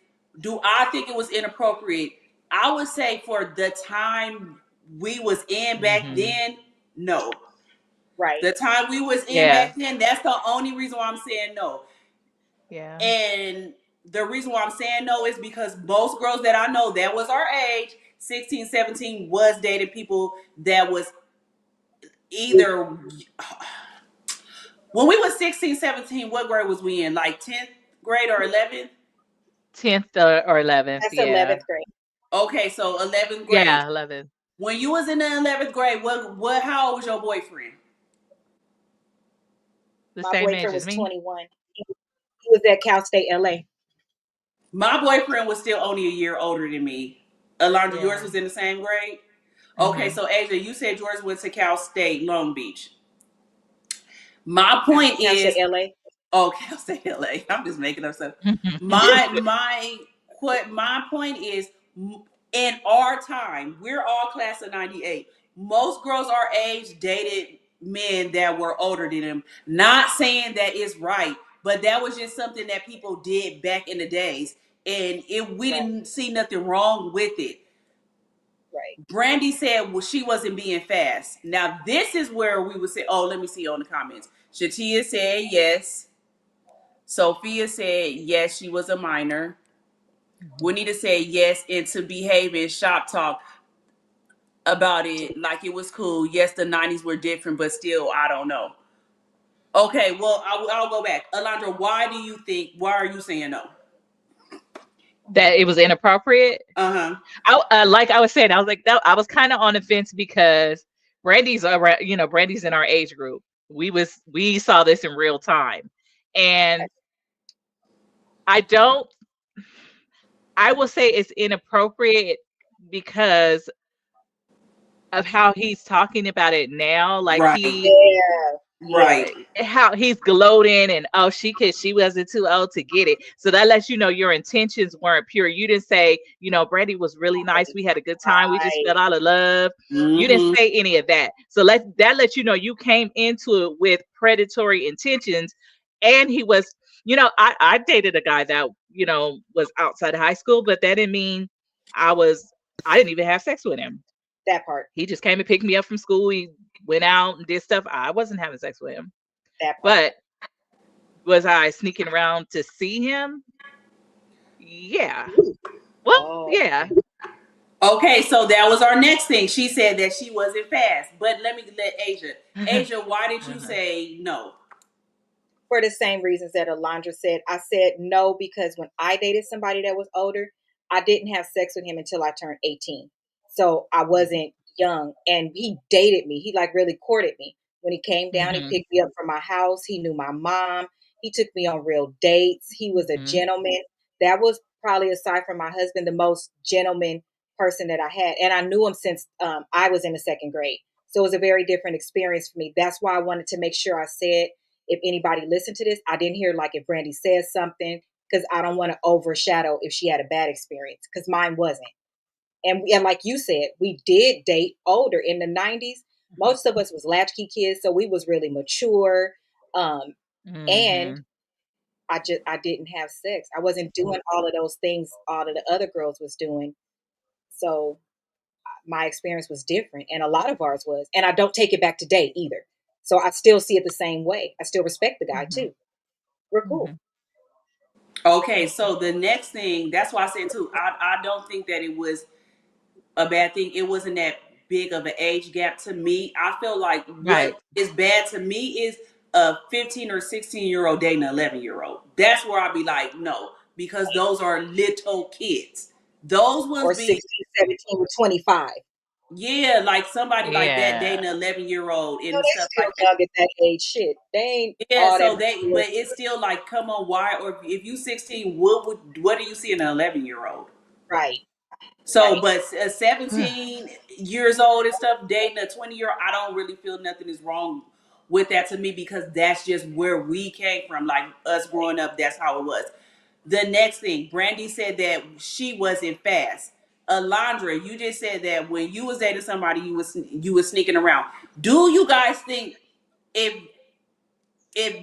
do I think it was inappropriate? I would say for the time we was in back Hmm. then, no. Right. The time we was in Yeah. back then, that's the only reason why I'm saying no. Yeah. And the reason why I'm saying no is because most girls that I know that was our age, 16, 17, was dating people that was either when we was 16, 17, what grade was we in? Like 10th grade or 11th? 10th or 11th. That's Yeah. 11th grade. Okay, so 11th grade. Yeah, 11th. When you was in the 11th grade, how old was your boyfriend? The My same age boyfriend as was me. 21. He was at Cal State LA. My boyfriend was still only a year older than me. Alondra, yours Yeah. was in the same grade? Okay, Hmm. so Asia, you said yours went to Cal State Long Beach. My point Cal State is, LA. oh, Cal State LA. I'm just making up stuff. My point is, in our time, we're all class of '98. Most girls our age dated men that were older than them. Not saying that it's right, but that was just something that people did back in the days, and we Right. didn't see nothing wrong with it. Right. Brandy said, well, she wasn't being fast. Now, this is where we would say, oh, let me see on the comments. Shatia said yes. Sophia said yes, she was a minor. Juanita said yes, and to behave in shop talk about it like it was cool. Yes, the 90s were different, but still, I don't know. Okay, well, I'll go back. Alondra, why are you saying no? That it was inappropriate. Uh-huh. Like I was saying, I was like, that, I was kind of on the fence because Brandy's around, Brandy's in our age group. We saw this in real time, and I don't. I will say it's inappropriate because of how he's talking about it now. Like Right. Yeah. Yeah. Right. how he's gloating and oh she wasn't too old to get it, so that lets you know your intentions weren't pure. You didn't say, Brandy was really nice, we had a good time, we just Right. felt out of love. You didn't Mm-hmm. say any of that, so that lets you know you came into it with predatory intentions. And he was, I dated a guy that was outside of high school, but that didn't mean I didn't even have sex with him. That part. He just came and picked me up from school. He went out and did stuff. I wasn't having sex with him. That part. But was I sneaking around to see him? Yeah. Well, Oh. yeah. Okay, so that was our next thing. She said that she wasn't fast. But let Asia. Asia, why did you Uh-huh. say no? For the same reasons that Alondra said. I said no because when I dated somebody that was older, I didn't have sex with him until I turned 18. So I wasn't young, and he dated me. He like really courted me. When he came down, he Mhm. picked me up from my house. He knew my mom. He took me on real dates. He was a Mhm. gentleman. That was probably, aside from my husband, the most gentleman person that I had. And I knew him since I was in the second grade. So it was a very different experience for me. That's why I wanted to make sure I said, if anybody listened to this, I didn't hear like if Brandy says something, because I don't want to overshadow if she had a bad experience, because mine wasn't. And like you said, we did date older in the 90s. Most of us was latchkey kids, so we was really mature. And I didn't have sex. I wasn't doing all of those things all of the other girls was doing. So my experience was different, and a lot of ours was. And I don't take it back today either. So I still see it the same way. I still respect the guy too. We're cool. Okay, so the next thing, that's why I said too, I don't think that it was a bad thing. It wasn't that big of an age gap to me. I feel like what is bad to me is a 15 or 16-year-old dating an 11-year-old. That's where I'd be like, no, because those are little kids. Those ones or 16, 17, or 25. Yeah, like somebody like that dating an 11-year-old and No, they stuff still like that. young at that age. Shit, they ain't Yeah, all so that. but it's still like, come on, why? Or if you 16, what do you see in an 11-year-old? Right. So, but 17 years old and stuff, dating a 20-year-old, I don't really feel nothing is wrong with that to me, because that's just where we came from. Like us growing up, that's how it was. The next thing, Brandy said that she wasn't fast. Alondra, you just said that when you was dating somebody, you was sneaking around. Do you guys think if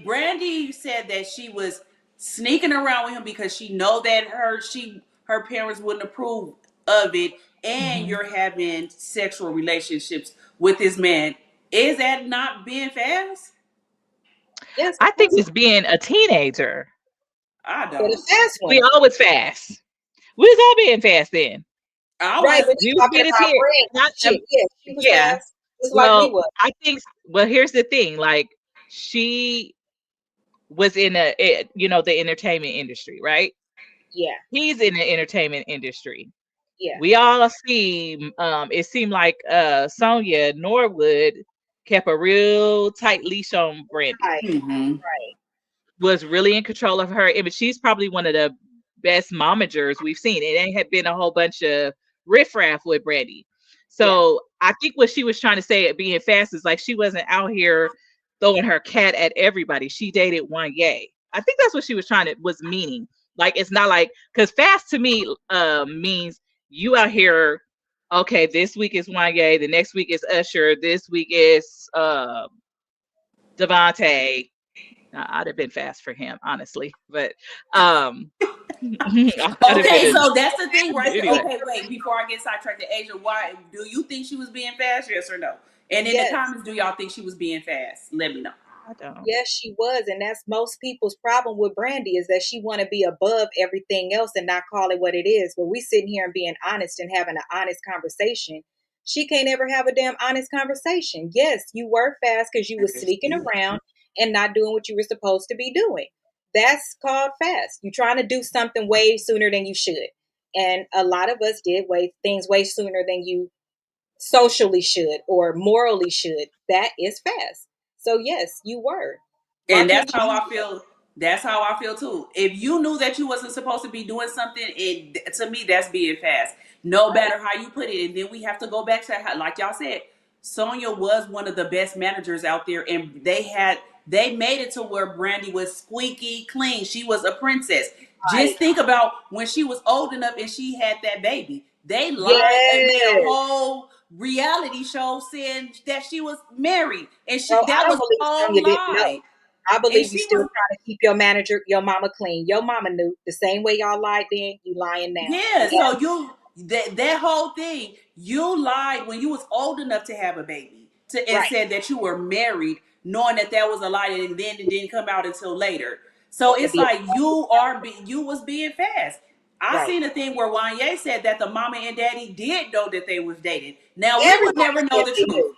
Brandy said that she was sneaking around with him because she know that her parents wouldn't approve of it, and you're having sexual relationships with this man, is that not being fast? Yes, I think it's being a teenager. I but don't. a fast one. We always fast. We was all being fast then. I Right, was. but You you're talking get us about here. Brandy. Shit, yeah, she was Yeah. fast, just like we Well, was. I think. Well, here's the thing. Like, she was in the entertainment industry, right? Yeah, He's in the entertainment industry. yeah. We all see. It seemed like Sonia Norwood kept a real tight leash on Brandy. Right, right. Was really in control of her image. She's probably one of the best momagers we've seen. It ain't had been a whole bunch of riffraff with Brandy. So I think what she was trying to say at being fast is like she wasn't out here throwing her cat at everybody. She dated Wanya. I think that's what she was meaning. Like it's not like, because fast to me means you out here. Okay, this week is Wanya. The next week is Usher. This week is Devontae. I'd have been fast for him, honestly. But Okay, so that's the thing right there. anyway. Okay, wait, before I get sidetracked to Asia, why do you think she was being fast? Yes or no? And in the Yes. comments, do y'all think she was being fast? Let me know. I don't. Yes, she was, and that's most people's problem with Brandy, is that she want to be above everything else and not call it what it is. But we sitting here and being honest and having an honest conversation. She can't ever have a damn honest conversation. Yes, you were fast because you was sneaking around and not doing what you were supposed to be doing. That's called fast. You're trying to do something way sooner than you should, and a lot of us did things way sooner than you socially should or morally should. That is fast. So yes, you were. Why And can't that's you? how I feel. That's how I feel too. If you knew that you wasn't supposed to be doing something, to me that's being fast. No matter how you put it. And then we have to go back to how, like y'all said, Sonia was one of the best managers out there, and they made it to where Brandy was squeaky clean. She was a princess. Right. Just think about when she was old enough and she had that baby. They lied and made a Yes. whole reality show saying that she was married, and Bro, I that don't was believe all Sonya didn't know. lie. I believe And you she still was, trying to keep your mama clean. Your mama knew the same way y'all lied then. You lying now. yeah. So that whole thing, you lied when you was old enough to have a baby, and Right. said that you were married, knowing that was a lie, and then it didn't come out until later. So To it's be like you was being fast. I right. seen a thing where Wanya said that the mama and daddy did know that they was dating. Now we would Everybody never know said the they truth. knew.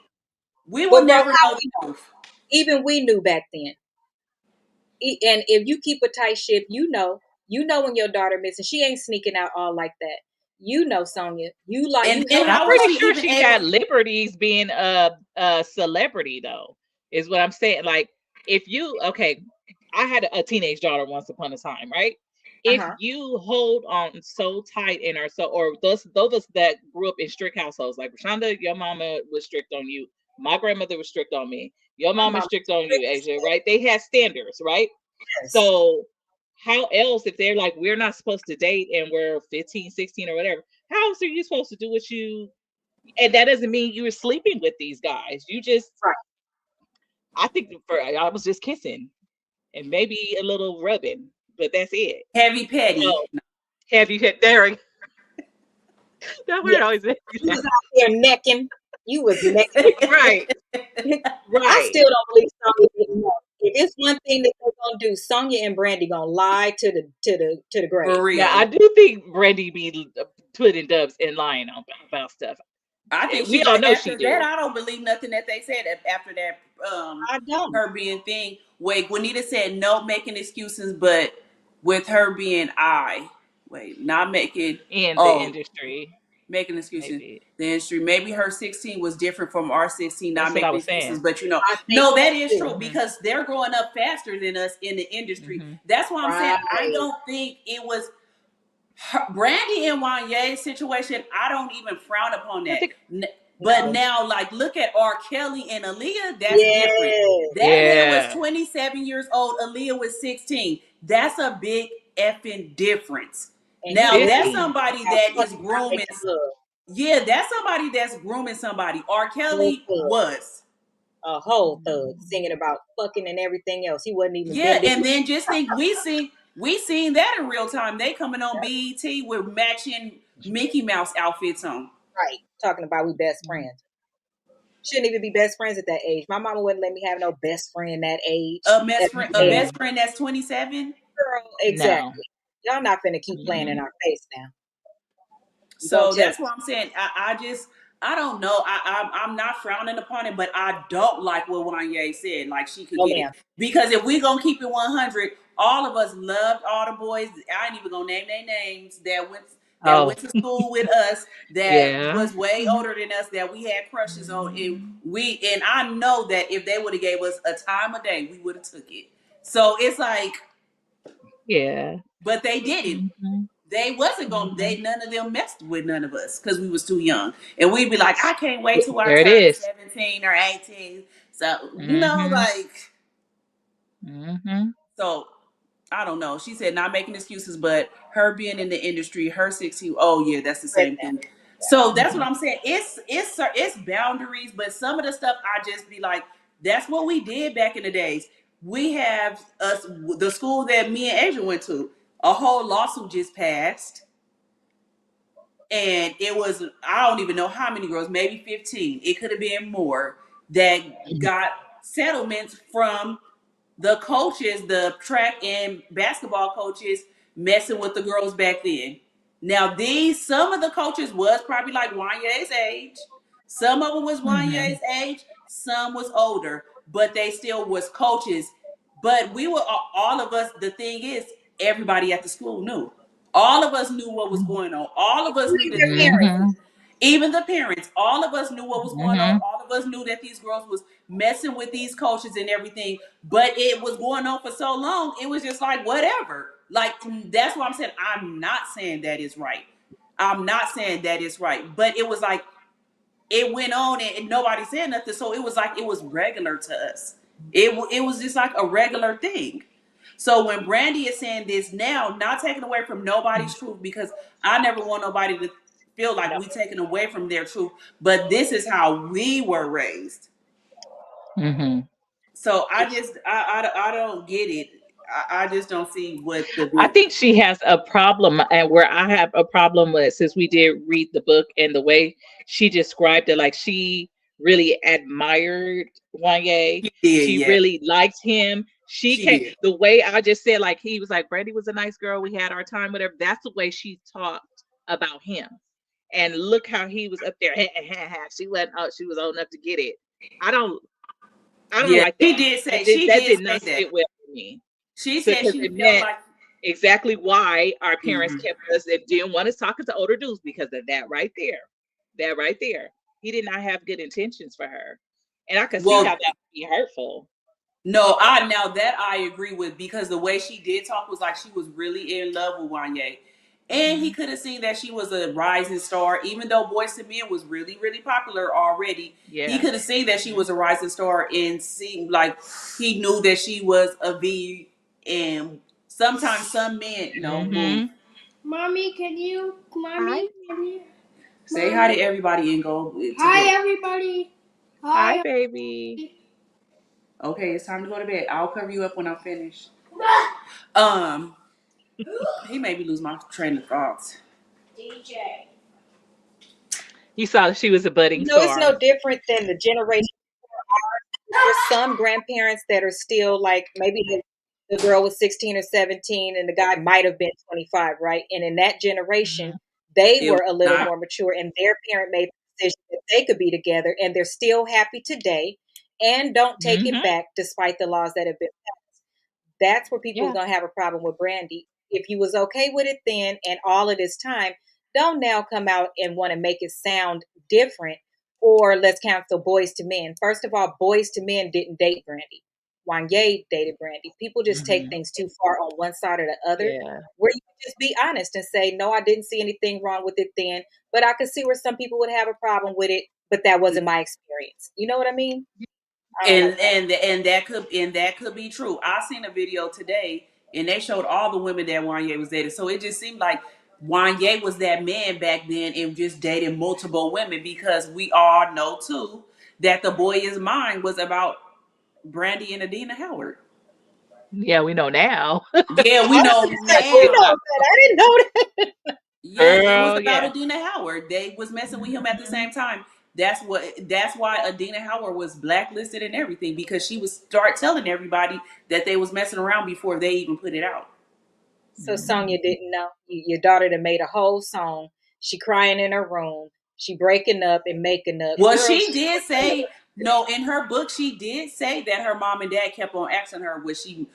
We would But bro, never how know we the knew? truth. Even we knew back then. And if you keep a tight ship, you know when your daughter missing. She ain't sneaking out all like that. You know, Sonya. You like And you then held I'm how was pretty she sure even she able? had liberties being a celebrity, though, is what I'm saying. Like, if you, okay, I had a teenage daughter once upon a time, right? If Uh-huh. you hold on so tight in her, or those of us that grew up in strict households, like Rashonda, your mama was strict on you. My grandmother was strict on me. Your My mom is mama strict on you, strict as Asia, hell. right? They had standards, right? Yes. So how else, if they're like, we're not supposed to date and we're 15, 16 or whatever, how else are you supposed to do what you, and that doesn't mean you were sleeping with these guys. You just, Right. I think I was just kissing and maybe a little rubbing, but that's it. Heavy petty. So, have you hit there? That word Yes. always makes me You laugh. was out there necking. You was necking. Right. I Right. still don't believe Sonya didn't know. If it's one thing that they're gonna do, Sonya and Brandy gonna lie to the grave. For real. Now I do think Brandy be putting dubs and lying about stuff. I think we she all did. know After she that, do. I don't believe nothing that they said after that. I don't. Her being thing. Wait, Juanita said no making excuses, but with her being not making In the industry. Making excuses. Maybe. The industry. Maybe her 16 was different from our 16, That's not what I making was excuses. saying. But no, that is true because they're growing up faster than us in the industry. That's why I'm saying I don't think it was Brandy and Wanya's situation. I don't even frown upon that. But now, like, look at R. Kelly and Aaliyah. That's different. That man was 27 years old. Aaliyah was 16. That's a big effing difference. And now that's somebody that is grooming. Yeah, that's somebody that's grooming somebody. R. Kelly was a whole thug singing about fucking and everything else. He wasn't even. Yeah, and then just think we seen that in real time. They coming on BET with matching Mickey Mouse outfits on. Right, talking about we best friends. Shouldn't even be best friends at that age. My mama wouldn't let me have no best friend that age. A best friend that's 27. Girl, exactly. No. Y'all not finna keep playing in our face now. So that's what I'm saying. I don't know. I'm not frowning upon it, but I don't like what Wanya said. Like she could get it. Because if we gonna keep it 100, all of us loved all the boys. I ain't even gonna name their names that went to school with us, that was way older than us, that we had crushes on. And I know that if they would have gave us a time of day, we would have took it. So it's like, but they didn't. They wasn't gonna. None of them messed with none of us because we was too young, and we'd be like, I can't wait till I turn 17 or 18. So like. So I don't know. She said not making excuses, but her being in the industry, her 16. Oh yeah, that's the same thing. So that's what I'm saying. It's boundaries, but some of the stuff I just be like, that's what we did back in the days. We have the school that me and Asia went to. A whole lawsuit just passed. And it was, I don't even know how many girls, maybe 15. It could have been more that got settlements from the coaches, the track and basketball coaches messing with the girls back then. Now some of the coaches was probably like Wanya's age. Some of them was Wanya's age. Some was older, but they still was coaches. But we were, all of us, the thing is, everybody at the school knew. All of us knew what was going on. All of us knew that even the parents, all of us knew what was going on. All of us knew that these girls was messing with these coaches and everything. But it was going on for so long, it was just like, whatever. Like, that's why I'm saying, I'm not saying that is right. I'm not saying that is right. But it was like, it went on and nobody said nothing. So it was like, it was regular to us. It was just like a regular thing. So when Brandy is saying this now, not taking away from nobody's truth, because I never want nobody to feel like we taking away from their truth, but this is how we were raised. So I don't get it. I just don't see what the. I think she has a problem, and where I have a problem with, since we did read the book and the way she described it, like she really admired Wanya. She really liked him. She came the way I just said, like he was like, Brandy was a nice girl. We had our time, whatever. That's the way she talked about him. And look how he was up there. She wasn't. She was old enough to get it. I don't like that. She did say that did not sit well with me. She said she felt like exactly why our parents kept us and didn't want us talking to older dudes, because of that right there. That right there. He did not have good intentions for her. And I could see how that would be hurtful. No, I agree with, because the way she did talk was like she was really in love with Wanya. And he could have seen that she was a rising star, even though Boyz II Men was really, really popular already. Yeah. He could have seen that she was a rising star and seemed like he knew that she was a V and Sometimes some men move. Mommy, can you? Mommy, can you? Say hi to everybody and go. Hi, everybody. Hi, baby. Okay, it's time to go to bed. I'll cover you up when I'm finished. He made me lose my train of thoughts. DJ. You saw she was a budding No, it's star. no different than the generation. There's some grandparents that are still like maybe the girl was 16 or 17 and the guy might have been 25, right? And in that generation, they It was were a little not. more mature and their parent made the decision that they could be together and they're still happy today and don't take it back despite the laws that have been passed. That's where people are going to have a problem with Brandy. If you was okay with it then and all of this time, don't now come out and want to make it sound different or let's cancel Boys to Men. First of all, Boys to Men didn't date Brandy. Wanya dated Brandy. People just take things too far on one side or the other. Yeah. Where you can just be honest and say, no, I didn't see anything wrong with it then, but I could see where some people would have a problem with it, but that wasn't my experience. You know what I mean? And that could be true. I seen a video today and they showed all the women that Wanya was dating. So it just seemed like Wanya was that man back then and just dated multiple women because we all know too that The Boy Is Mine was about Brandy and Adina Howard. Yeah, we know now. Yeah, we know now. I didn't know that. Yeah, it was Girl, about yeah. Adina Howard. They was messing with him at the same time. That's why Adina Howard was blacklisted and everything because she would start telling everybody that they was messing around before they even put it out. So Sonia didn't know. Your daughter that made a whole song. She crying in her room. She breaking up and making up. Well, Girl, she did say no in her book. She did say that her mom and dad kept on asking her was she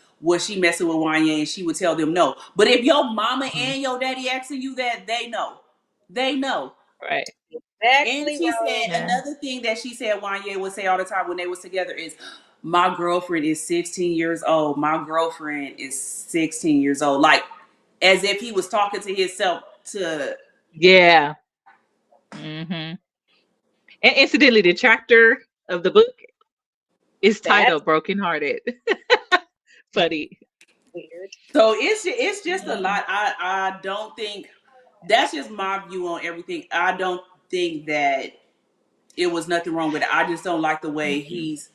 messing with Wanya, and she would tell them no. But if your mama and your daddy asking you that, they know. They know. Right. And Exactly she right. said another thing that she said Wanya would say all the time when they was together is, "My girlfriend is 16 years old. My girlfriend is 16 years old." Like as if he was talking to himself. Yeah. And incidentally, the chapter of the book is titled "Broken Hearted." Funny. Weird. So it's just a lot. I don't think that's just my view on everything. I don't think that it was nothing wrong with it. I just don't like the way he's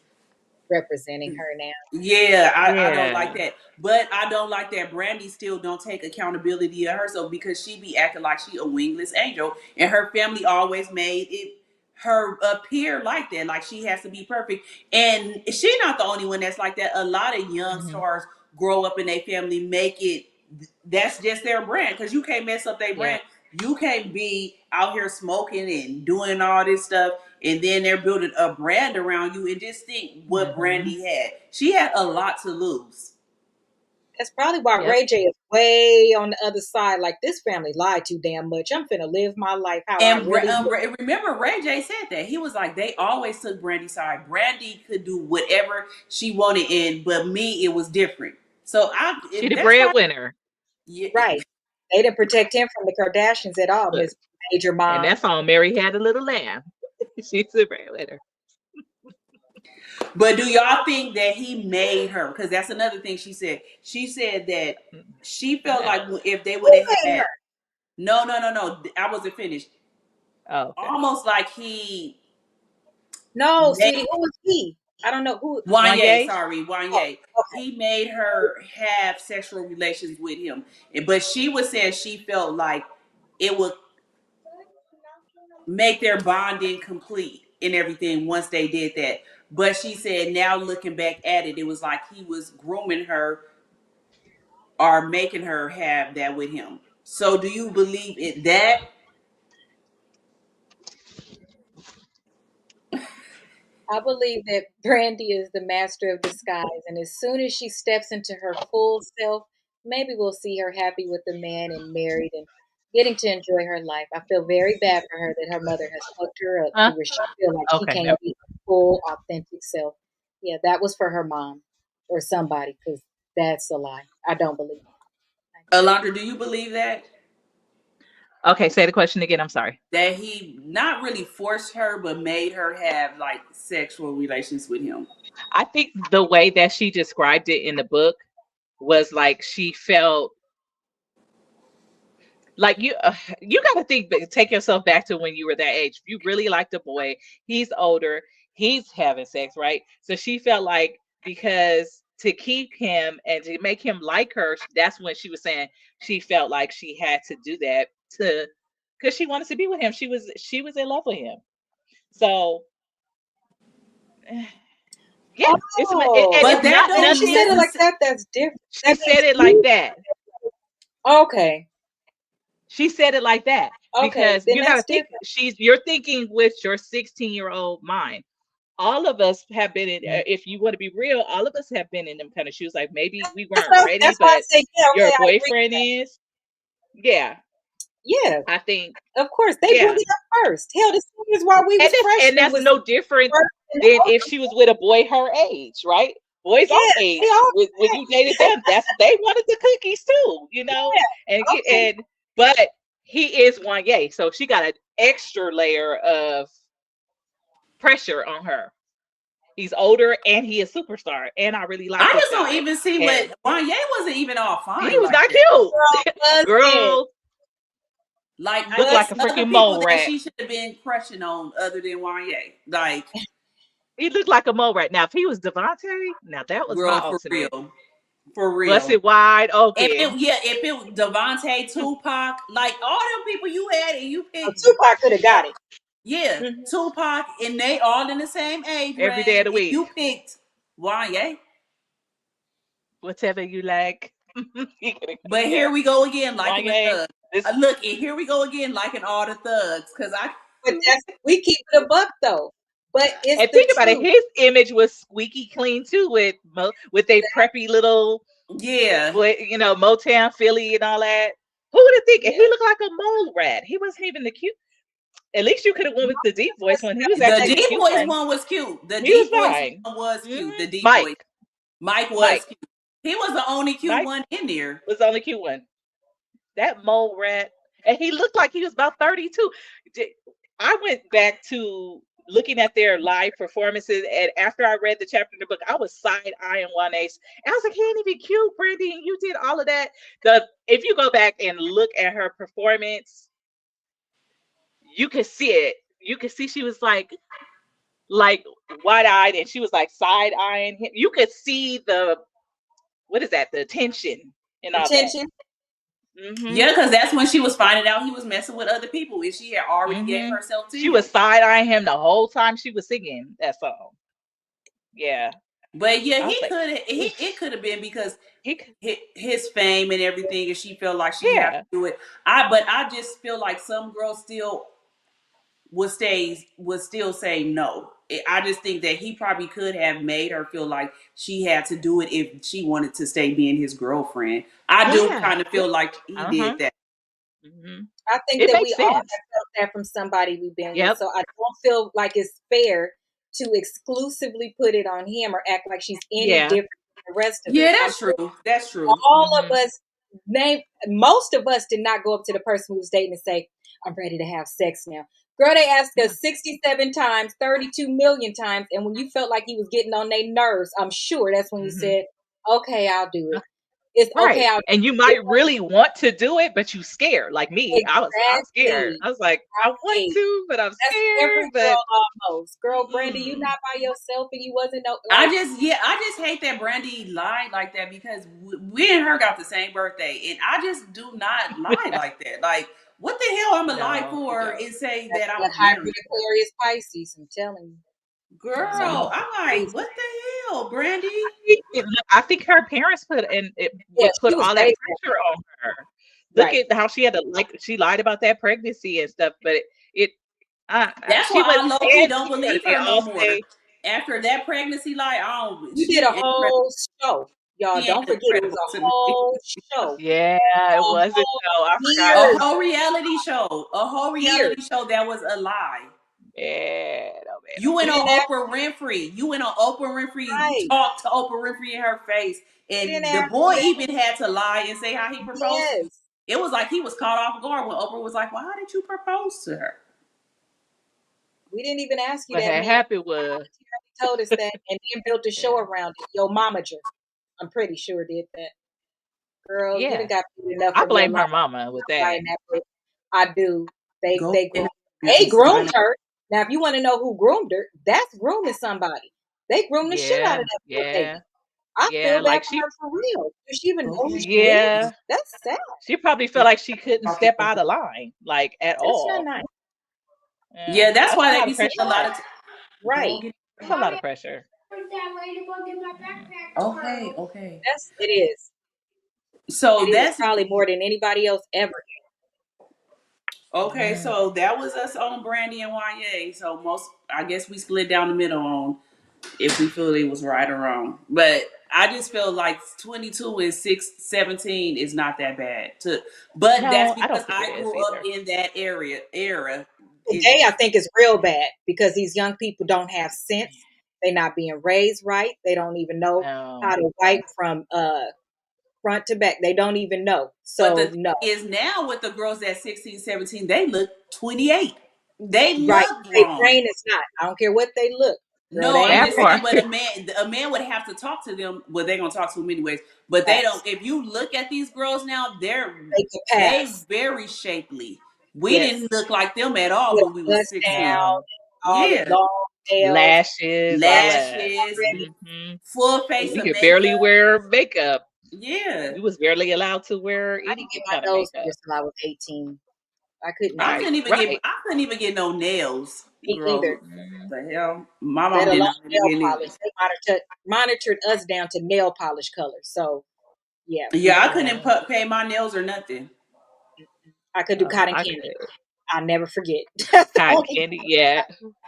Representing her now. Yeah, I don't like Yeah. that. But I don't like that Brandy still don't take accountability of herself because she be acting like she a wingless angel and her family always made it her appear like that, like she has to be perfect. And she's not the only one that's like that. A lot of young stars grow up in their family, make it that's just their brand because you can't mess up their brand. You can't be out here smoking and doing all this stuff and then they're building a brand around you and just think what Brandy had. She had a lot to lose. That's probably why Ray J is way on the other side. Like this family lied too damn much. I'm finna live my life how I really remember Ray J said that. He was like, they always took Brandy's side. Brandy could do whatever she wanted in, but me, it was different. So she the breadwinner. Yeah. Right. They didn't protect him from the Kardashians at all, Miss Major Mom. And that's on Mary Had a Little Lamb. She's the breadwinner. But do y'all think that he made her? Because that's another thing she said. She said that she felt like if they would have had no, I wasn't finished. Oh, okay. Almost like he. No, sweetie, who was he? I don't know who. Wanya. He made her have sexual relations with him, but she was saying she felt like it would make their bonding complete and everything once they did that. But she said now looking back at it, it was like he was grooming her or making her have that with him. So do you believe in that? I believe that Brandy is the master of disguise, and as soon as she steps into her full self, maybe we'll see her happy with the man and married and getting to enjoy her life. I feel very bad for her that her mother has fucked her up to where she feels like she can't be her full, authentic self. Yeah, that was for her mom or somebody, because that's a lie. I don't believe it. Alondra, do you believe that? Okay, say the question again. I'm sorry. That he not really forced her, but made her have like sexual relations with him. I think the way that she described it in the book, was like she felt like you got to take yourself back to when you were that age. If you really liked a boy, he's older, he's having sex, right? So she felt like because to keep him and to make him like her, that's when she was saying she felt like she had to do that to because she wanted to be with him. She was in love with him. So yeah, and But it's that not Oh, don't she nothing. said it like necessarily. that. That's different. She That said makes it like you that. okay. She said it like that Okay, because then you got to that's think different. you're thinking with your 16-year-old mind. All of us have been in, if you want to be real, all of us have been in them kind of shoes. Like maybe we weren't ready, That's why I but say yeah. your Okay, I agree with boyfriend that. is. Yeah, Yeah, I think. of course they bring Yeah, it up first. Hell, the same as while we and was freshmen that's was no different first and than if older. she was with a boy her age, right? Boys our Yeah, they age, all when you dated them, they wanted the cookies too, and yeah. Okay, but he is one yay, so she got an extra layer of pressure on her. He's older and he is superstar, and I really like I this just don't guy. even see And what Wanye wasn't even all he fine was like not that. cute. wasn't Girl Like looked like it's a other freaking people mole that rat. she should have been crushing on other than Wanye. Like, He looked like a mole rat. Now, if he was Devontae, now that was my girl, for ultimate. real, for real. Busted wide If open. it was Devontae, Tupac, like all them people you had and you picked, Tupac could have got it. yeah, Mhm. Tupac, and they all in the same age Every day of range, the and week. you picked Wanye. Whatever you like. But Yeah. here we go again, liking the Wanye. thug. This Look, and here we go again, liking all the thugs, cause I. But that's we keep it a buck though. But it's and the think about it, truth. his image was squeaky clean too with a preppy little Yeah, Motown Philly and all that. Who would have think? And he Yeah. looked like a mole rat. He wasn't even the cute. At least you could have went with the deep voice one. He was the actually the deep cute voice one. one was cute. The He was deep voice fine. one was cute. The deep voice. Mike. Mike was Mike. cute. He was the only cute Mike one in there. was the only cute one. That mole rat. And he looked like he was about 32. I went back to looking at their live performances, and after I read the chapter in the book, I was side eyeing One Ace. And I was like, he ain't even cute, Brandy, and you did all of that. If you go back and look at her performance, you can see it. You can see she was like wide eyed, and she was like side eyeing him. You could see the what is that? The tension and all that. Attention. Hmm. Yeah, because that's when she was finding out he was messing with other people, and she had already gave Hmm. herself to She was him. side eyeing him the whole time she was singing that song. Yeah, But yeah, I was he like, could. oof. It could have been because He, his fame and everything, and she felt like she had to yeah, do it. But I just feel like some girls still would still say no. I just think that he probably could have made her feel like she had to do it if she wanted to stay being his girlfriend. I do yeah, kind of feel like he uh did huh. that. Hmm. I think It that we makes all have sense. felt that from somebody we've been with. Yep. So I don't feel like it's fair to exclusively put it on him or act like she's any Yeah. different than the rest of Yeah, us. I'm that's sure true. That's true. all Hmm. of us most of us did not go up to the person we was dating and say, I'm ready to have sex now. Girl, they asked us 67 times, 32 million times. And when you felt like he was getting on their nerves, I'm sure that's when you Hmm. said, okay, I'll do it. It's okay, Right. I'll And you do it. might really want to do it, but you scared. Like me, I'm scared. Exactly. I was like, I want Right. to, but I'm That's scared. every But girl almost. Girl, Brandy, you mm, not by yourself and you wasn't no I like just hate that Brandy lied like that because we and her got the same birthday, and I just do not lie like that. Like, what the hell I'm gonna lie no, you for don't. and say that's that I that was hybrid married? Aquarius Pisces. I'm telling you. Some of Hmm. Girl, them I'm like, crazy. what the hell, Brandy? I think her parents Yeah, would she put was all that raised pressure on her. Look right. at how she had to she lied about that pregnancy and stuff, but it That's she why was I low key and don't believe they her no all more. say After that pregnancy lie, I don't. You did a She ain't credible. whole show. Y'all She ain't don't forget it was credible a to me. whole show. yeah, it A wasn't whole so I forgot A years. about whole reality show. A whole Years. reality show that was a lie. yeah, no man, You no We went on didn't ask Oprah Winfrey. You went on Oprah Winfrey, right. talked to Oprah Winfrey in her face. We didn't And the ask boy you that. even had to lie and say how he proposed to you. Yes. It was like he was caught off guard when Oprah was like, well, how did you propose to her? We didn't even ask you what that, had man. happened was She already told us that and then built a show yeah. around it. Yo momager. I'm pretty sure did that. Girl, you done Yeah. got enough I of your blame life her mama with that. writing that book. I do. They Go they in groomed, and they sign groomed up. her. Now, if you want to know who groomed her, that's grooming somebody. They groomed the shit out Yeah, of that poor baby. yeah, I yeah. feel bad Like for her for real. Does she even know who Okay. she is? yeah, That's sad. she probably felt like she couldn't step out of line, like at That's not all. nice. Yeah, Yeah, that's that's a why they lot be of saying a pressure. lot of. Go Right. get. That's a lot of pressure. Okay, okay. That's it is. It So is that's probably more than anybody else ever. okay. Mm. So that was us on Brandy and Wanya. So I guess we split down the middle on if we feel it was right or wrong. But I just feel like 22 and 17 is not that bad. But that's No, I because don't think it I is grew up either. in that era. Is Today, I think is real bad because these young people don't have sense. They're not being raised right. They don't even know how No. to wipe from front to back. They don't even know. But the So thing no, is now with the girls at 16, 17, they look 28. They right? look Their grown. brain is not. I don't care what they look. Girl, they No, I'm ain't That just ready. saying, part. but a man would have to talk to them. Well, they're gonna talk to them anyways. But they don't. Pass. If you look at these girls now, They can they pass. very shapely. We Yes. didn't look like them at all With when we a was bust 16. down, No. and all the Yeah, long nails. Lashes, all of that. lashes, Already, Hmm. full face We of could barely makeup. wear makeup. Yeah, We was barely allowed to wear I didn't get any my kind of nose makeup. pierced till I was 18. I couldn't do I it. Right, couldn't even get. right. I couldn't even get no nails, Me either. girl. Mm. The hell, my Let mom did alone not let me nail get polish. nails. They monitored us down to nail polish color. So yeah, Yeah, I couldn't Yeah. pay my nails or nothing. I could do cotton I candy. could. I'll never forget. That's the Cotton only candy, yeah.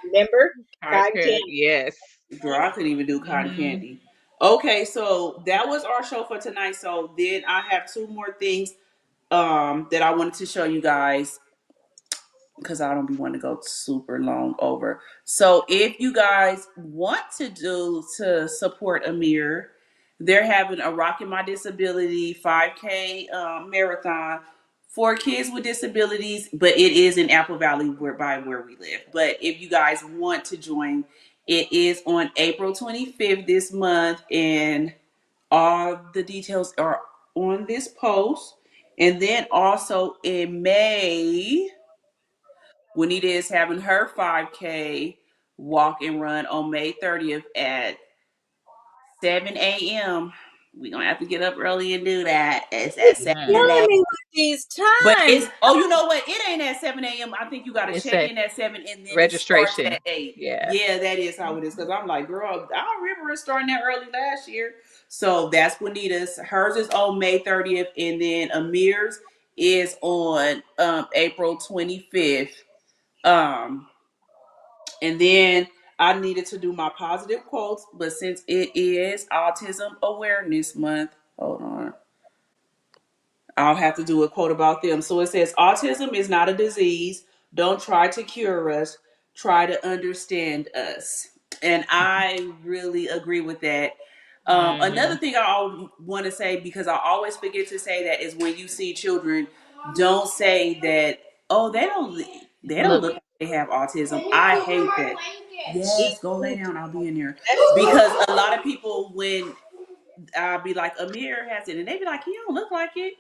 remember Cotton cotton candy, candy. yes. Girl, I couldn't even do cotton Hmm. candy. Okay, so that was our show for tonight. So then I have two more things that I wanted to show you guys because I don't be wanting to go super long over. So if you guys want to support Amir, they're having a Rockin' My Disability 5K marathon for kids with disabilities, but it is in Apple Valley where we live. But if you guys want to join, it is on April 25th this month, and all the details are on this post. And then also in May, Juanita is having her 5K walk and run on May 30th at 7 a.m. We're going to have to get up early and do that. It's at 7 Mm. a.m. Timing with these But times. you know what? It ain't at 7 a.m. I think you got to It's check a in at 7 and then it starts registration. at 8. Yeah. Yeah, that is how it is. Because I'm like, girl, I remember it starting that early last year. So that's Juanita's. Hers is on May 30th. And then Amir's is on April 25th. Um, and then I needed to do my positive quotes. But since it is Autism Awareness Month, hold on. I'll have to do a quote about them. So it says, autism is not a disease. Don't try to cure us. Try to understand us. And I really agree with that. Hmm. Another thing I want to say, because I always forget to say that, is when you see children, don't say that, oh, they don't Look, look like they have autism. I hate that. Me Yes, go lay too. down. I'll be in there. That is rude. Because a lot of people, when I'll be like, Amir has it, and they be like, he don't look like it.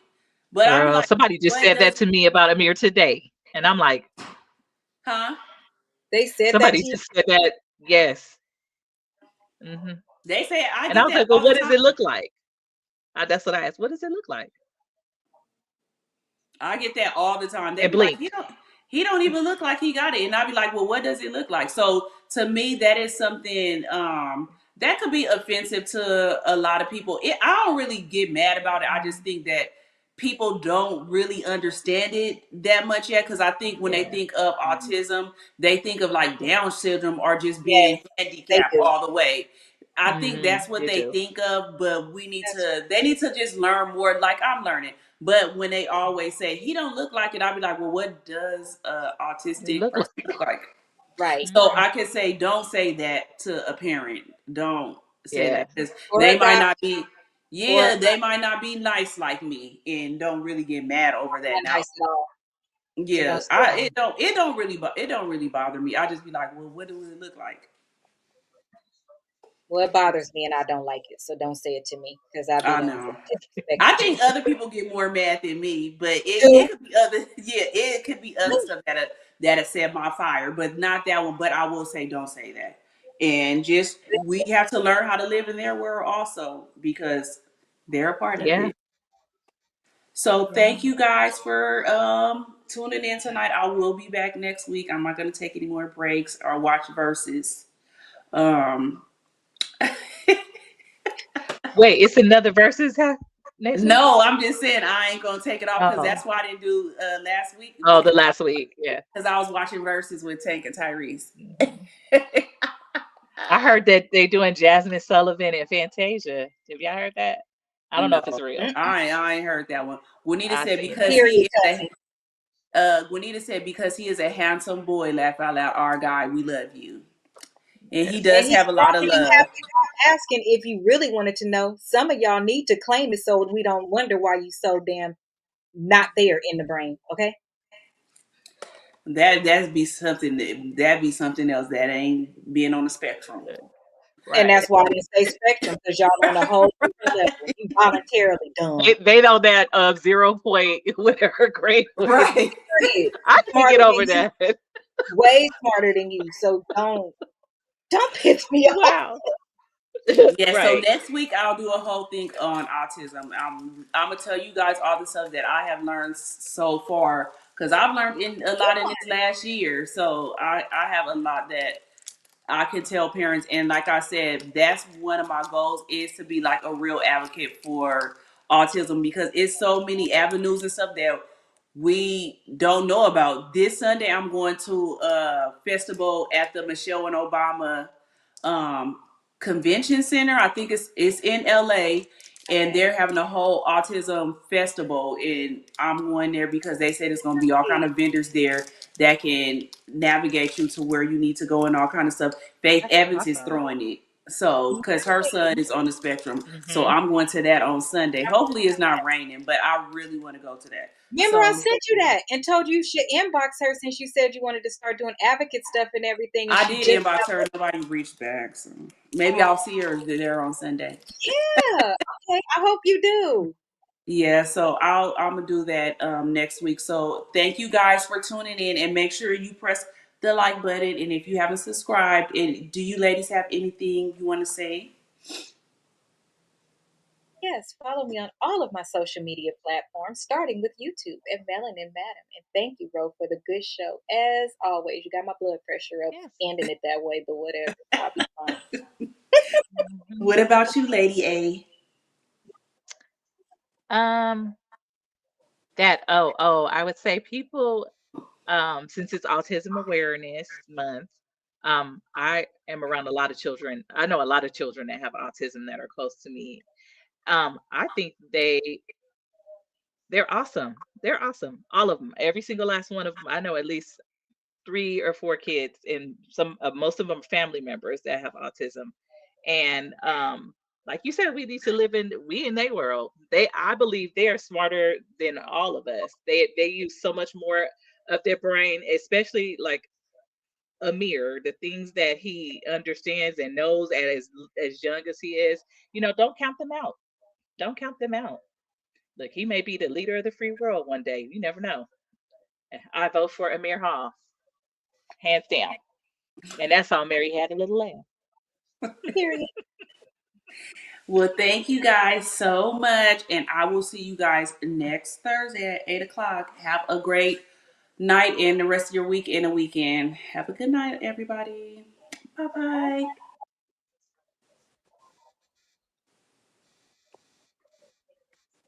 But I'll be girl, like, somebody just what said that does, to me about Amir today. And I'm like, huh? They said that somebody to you. just said that. Yes. Hmm. They say, I And I get was that like, well, all the what does time. it look like? That's what I asked. What does it look like? I get that all the time. They And be like, blinked. he don't even look like he got it. And I be like, well, what does it look like? So to me, that is something that could be offensive to a lot of people. I don't really get mad about it. I just think that people don't really understand it that much yet. Because I think when they Yeah. think of autism, they think of like Down syndrome or just Yes, being they handicapped do. all the way. I think Hmm. that's what They they do. think of, but That's they need to just learn more like I'm learning. But when they always say he don't look like it, I'll be like, well, what does a It autistic look like. person look like? right. So Mhm. I can say, don't say that to a parent. Don't say Yeah. that because Or they a might guy, not be. or Yeah, they might not be nice like me, and don't really get mad over that. not Now, nice at all. It yeah, don't sit right. it don't really bother me. I just be like, well, what does it look like? Well, it bothers me, and I don't like it. So don't say it to me, because I'll be I the know. disrespect I you. think other people get more mad than me, but Two. it could be other it could be other stuff that set my fire, but not that one. But I will say, don't say that. And just we have to learn how to live in their world also, because they're a part of Yeah. it. So thank you guys for tuning in tonight. I will be back next week. I'm not gonna take any more breaks or watch verses. Um Wait, it's another versus next week? No, I'm just saying I ain't gonna take it off, because Oh. that's why I didn't do last week, Oh, the last week. Yeah. because I was watching verses with Tank and Tyrese. I heard that they doing Jasmine Sullivan and Fantasia. Have y'all heard that? I don't know No, if it's real. I ain't heard that one. Juanita I said seen that. because he is Juanita said because he is a handsome boy, laugh out loud, our guy, we love you. And he And does he's have a lot of probably love. happy about asking if you really wanted to know. Some of y'all need to claim it so we don't wonder why you so damn not there in the brain. Okay. That'd be something else that ain't being on the spectrum. And Right. that's why they say spectrum, because y'all on a whole different level. You voluntarily dumb. They know that 0 point whatever grade was. Right. Period. I can't Smarter get over than that. you. Way smarter than you. So don't piss me off. Wow. Yeah, so Right. next week I'll do a whole thing on autism. I'm gonna tell you guys all the stuff that I have learned so far, because I've learned a lot in this last year. So I have a lot that I can tell parents, and like I said, that's one of my goals, is to be like a real advocate for autism, because it's so many avenues and stuff that we don't know about. This Sunday I'm going to a festival at the Michelle and Obama um, convention center. I think it's in LA, and they're having a whole autism festival, and I'm going there because they said it's going to be all kind of vendors there that can navigate you to where you need to go and all kind of stuff. Faith That's Evans is awesome. throwing it. So, because her son is on the spectrum. So Hmm. I'm going to that on Sunday. Hopefully it's not raining, but I really want to go to that. Remember, I So sent you that and told you should inbox her since you said you wanted to start doing advocate stuff and everything. And I she did just inbox her. Nobody reached back. So maybe oh, I'll see her there on Sunday. yeah. Okay. I hope you do. Yeah, so I'm gonna do that next week. So thank you guys for tuning in, and make sure you press the like button. And if you haven't subscribed, and do you ladies have anything you want to say? Yes, follow me on all of my social media platforms, starting with YouTube at Melanin Madam. And thank you, Ro, for the good show. As always, you got my blood pressure up, Yes. ending it that way, but whatever. I'll be fine. What about you, Lady A? Um, I would say people, since it's Autism Awareness Month, I am around a lot of children. I know a lot of children that have autism that are close to me. I think they're awesome. They're awesome. All of them. Every single last one of them. I know at least 3 or 4 kids, and most of them are family members that have autism. And like you said, we need to live in their world. I believe they are smarter than all of us. They use so much more of their brain, especially like Amir, the things that he understands and knows at as young as he is. Don't count them out. Don't count them out. Look, he may be the leader of the free world one day. You never know. I vote for Amir Hall, hands down. And that's how Mary had a little lamb. Period. Well, thank you guys so much, and I will see you guys next Thursday at 8 o'clock. Have a great night and the rest of your week and a weekend. Have a good night, everybody. Bye bye.